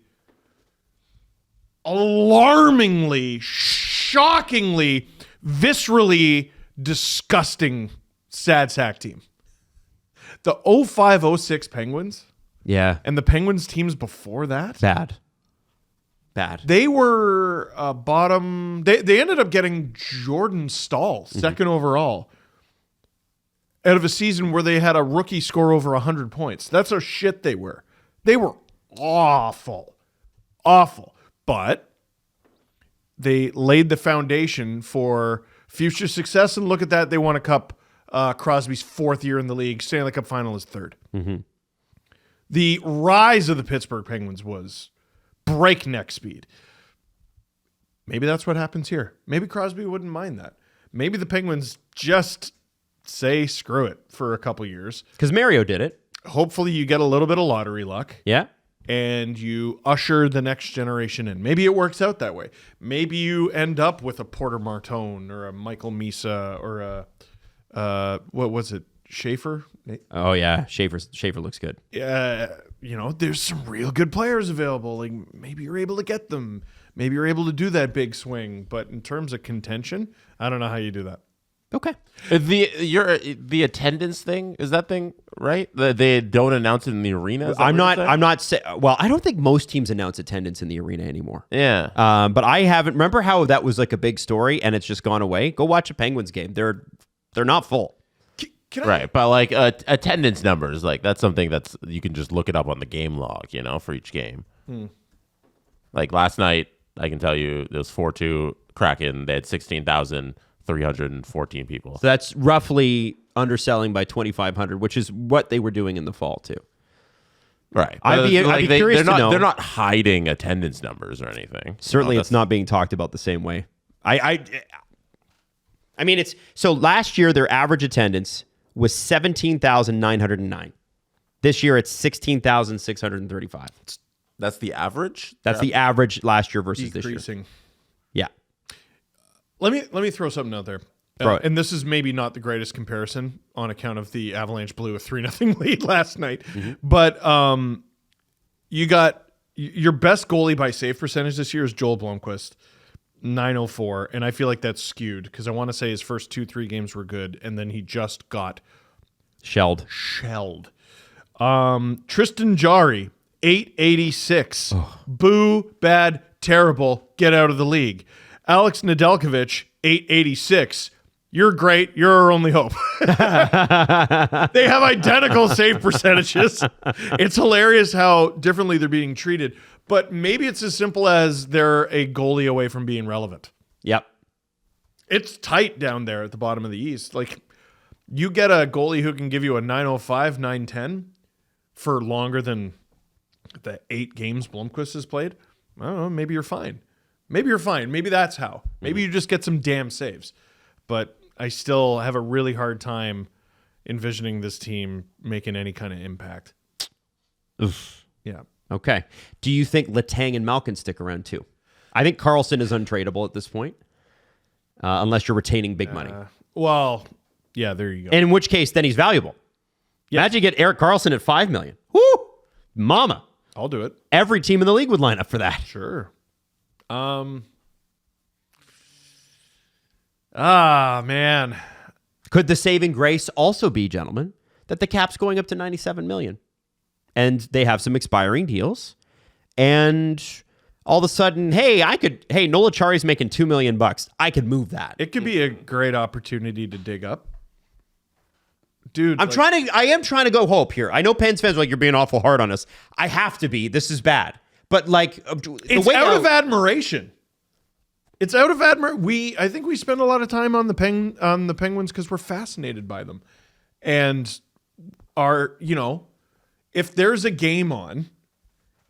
Speaker 5: alarmingly, shockingly, viscerally disgusting sad sack team. The 05-06 Penguins.
Speaker 3: Yeah.
Speaker 5: And the Penguins teams before that.
Speaker 3: Bad.
Speaker 5: They were bottom. They ended up getting Jordan Staal, second overall, out of a season where they had a rookie score over 100 points. That's how shit they were. They were awful. But they laid the foundation for future success, and look at that. They won a cup. Crosby's fourth year in the league. Stanley Cup final is third. Mm-hmm. The rise of the Pittsburgh Penguins was breakneck speed. Maybe that's what happens here. Maybe Crosby wouldn't mind that. Maybe the Penguins just say screw it for a couple years.
Speaker 3: Because Mario did it.
Speaker 5: Hopefully you get a little bit of lottery luck.
Speaker 3: Yeah.
Speaker 5: And you usher the next generation in. Maybe it works out that way. Maybe you end up with a Porter Martone or a Michael Misa or a what was it? Schaefer?
Speaker 3: Oh yeah, Schaefer looks good.
Speaker 5: There's some real good players available. Like maybe you're able to get them. Maybe you're able to do that big swing. But in terms of contention, I don't know how you do that.
Speaker 3: Okay.
Speaker 4: The attendance thing, is that thing right? They don't announce it in the arena?
Speaker 3: I'm not well, I don't think most teams announce attendance in the arena anymore.
Speaker 4: Yeah.
Speaker 3: But I haven't. Remember how that was like a big story and it's just gone away? Go watch a Penguins game. They're not full.
Speaker 4: Right, but like attendance numbers, like that's something that's you can just look it up on the game log, for each game. Like last night, I can tell you it was 4-2 Kraken. They had 16,314 people.
Speaker 3: So that's roughly underselling by 2,500, which is what they were doing in the fall too.
Speaker 4: Right.
Speaker 3: I'd be curious to know.
Speaker 4: They're not hiding attendance numbers or anything.
Speaker 3: Certainly, it's not being talked about the same way. I mean, it's so last year their average attendance was 17,909. This year it's 16,635.
Speaker 4: That's the average?
Speaker 3: That's the average last year versus
Speaker 5: decreasing.
Speaker 3: This year. Yeah.
Speaker 5: Let me throw something out there. And this is maybe not the greatest comparison on account of the Avalanche blew a 3-0 lead last night. But you got your best goalie by save percentage this year is Joel Blomqvist, 904. And I feel like that's skewed because I want to say his first 2-3 games were good. And then he just got
Speaker 3: shelled.
Speaker 5: Tristan Jari, 886. Boo, bad, terrible, get out of the league. Alex Nedeljkovic, 886. You're great. You're our only hope. They have identical save percentages. It's hilarious how differently they're being treated. But maybe it's as simple as they're a goalie away from being relevant.
Speaker 3: Yep.
Speaker 5: It's tight down there at the bottom of the East. Like, you get a goalie who can give you a 905, 910 for longer than the 8 games Blomqvist has played. I don't know. Maybe you're fine. Maybe that's how. Maybe you just get some damn saves. But I still have a really hard time envisioning this team making any kind of impact.
Speaker 3: Oof.
Speaker 5: Yeah.
Speaker 3: Okay. Do you think Letang and Malkin stick around too? I think Karlsson is untradeable at this point, unless you're retaining big money.
Speaker 5: Well, yeah, there you go.
Speaker 3: And in which case, then he's valuable. Yes. Imagine you get Erik Karlsson at $5 million. Woo! Mama.
Speaker 5: I'll do it.
Speaker 3: Every team in the league would line up for that.
Speaker 5: Sure. Man.
Speaker 3: Could the saving grace also be, gentlemen, that the cap's going up to $97 million? And they have some expiring deals. And all of a sudden, Nola Chari's making $2 million. I could move that.
Speaker 5: It could be a great opportunity to dig up. Dude,
Speaker 3: I am trying to go hope here. I know Pens fans are like, you're being awful hard on us. I have to be. This is bad. But like,
Speaker 5: it's out of admiration. It's out of admiration. I think we spend a lot of time on the Penguins because we're fascinated by them. And if there's a game on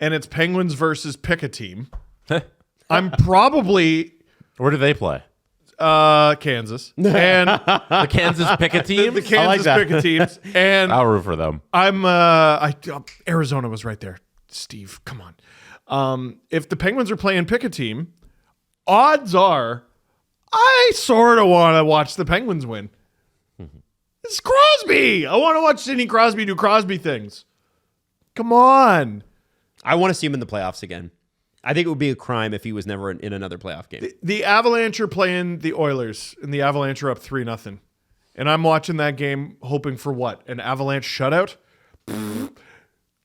Speaker 5: and it's Penguins versus pick a team, I'm probably...
Speaker 4: Where do they play?
Speaker 5: Kansas. And
Speaker 4: the Kansas pick a team?
Speaker 5: The Kansas pick a teams. And
Speaker 4: I'll root for them.
Speaker 5: Arizona was right there. Steve, come on. If the Penguins are playing pick a team, odds are I sort of want to watch the Penguins win. It's Crosby. I want to watch Sidney Crosby do Crosby things. Come on.
Speaker 3: I want to see him in the playoffs again. I think it would be a crime if he was never in another playoff game.
Speaker 5: The Avalanche are playing the Oilers, and the Avalanche are up 3-0. And I'm watching that game hoping for what? An Avalanche shutout?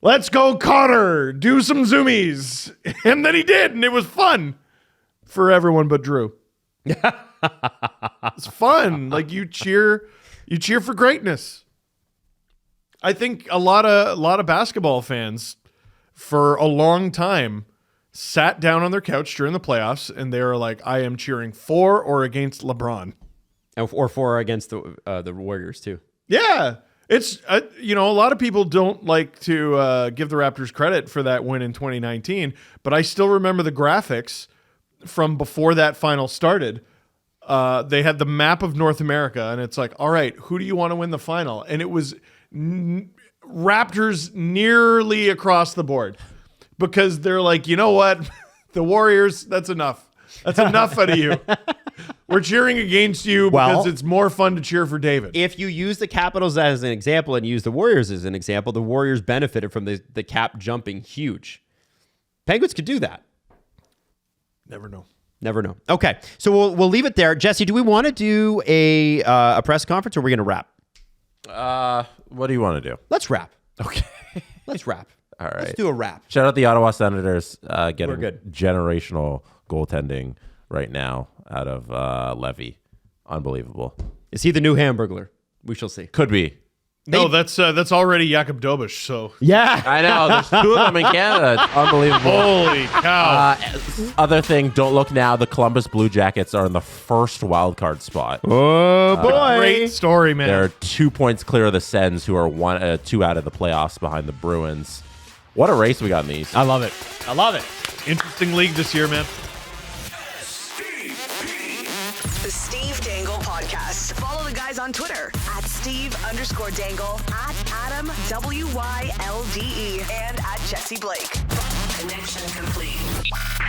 Speaker 5: Let's go, Connor. Do some zoomies. And then he did, and it was fun for everyone but Drew. It's fun. Like, you cheer for greatness. I think a lot of basketball fans for a long time sat down on their couch during the playoffs and they were like, I am cheering for or against LeBron.
Speaker 3: Or for or against the Warriors too.
Speaker 5: Yeah. It's, a lot of people don't like to give the Raptors credit for that win in 2019, but I still remember the graphics from before that final started. They had the map of North America, and it's like, all right, who do you want to win the final? And it was Raptors nearly across the board because they're like, you know what? The Warriors, that's enough. That's enough out of you. We're cheering against you because it's more fun to cheer for David.
Speaker 3: If you use the Capitals as an example and use the Warriors as an example, the Warriors benefited from the cap jumping huge. Penguins could do that.
Speaker 5: Never know.
Speaker 3: Never know. Okay, so we'll leave it there. Jesse, do we want to do a press conference, or are we going to wrap?
Speaker 4: What do you want to do?
Speaker 3: Let's wrap.
Speaker 4: Okay.
Speaker 3: Let's wrap.
Speaker 4: All right.
Speaker 3: Let's do a wrap.
Speaker 4: Shout out the Ottawa Senators getting
Speaker 3: good.
Speaker 4: generational goaltending right now out of Levy. Unbelievable.
Speaker 3: Is he the new Hamburglar? We shall see.
Speaker 4: Could be.
Speaker 5: No, that's already Jakub Dobas. So
Speaker 3: yeah,
Speaker 4: I know. There's 2 of them in Canada. It's unbelievable.
Speaker 5: Holy cow!
Speaker 4: Other thing, don't look now. The Columbus Blue Jackets are in the first wild card spot.
Speaker 3: Oh boy!
Speaker 5: Great story, man.
Speaker 4: They're 2 points clear of the Sens, who are 2 out of the playoffs behind the Bruins. What a race we got in the East.
Speaker 3: I love it. I love it.
Speaker 5: Interesting league this year, man.
Speaker 1: The Steve Dangle Podcast. Follow the guys on Twitter at Steve_Dangle, at Adam WYLDE, and at Jesse Blake. Connection complete.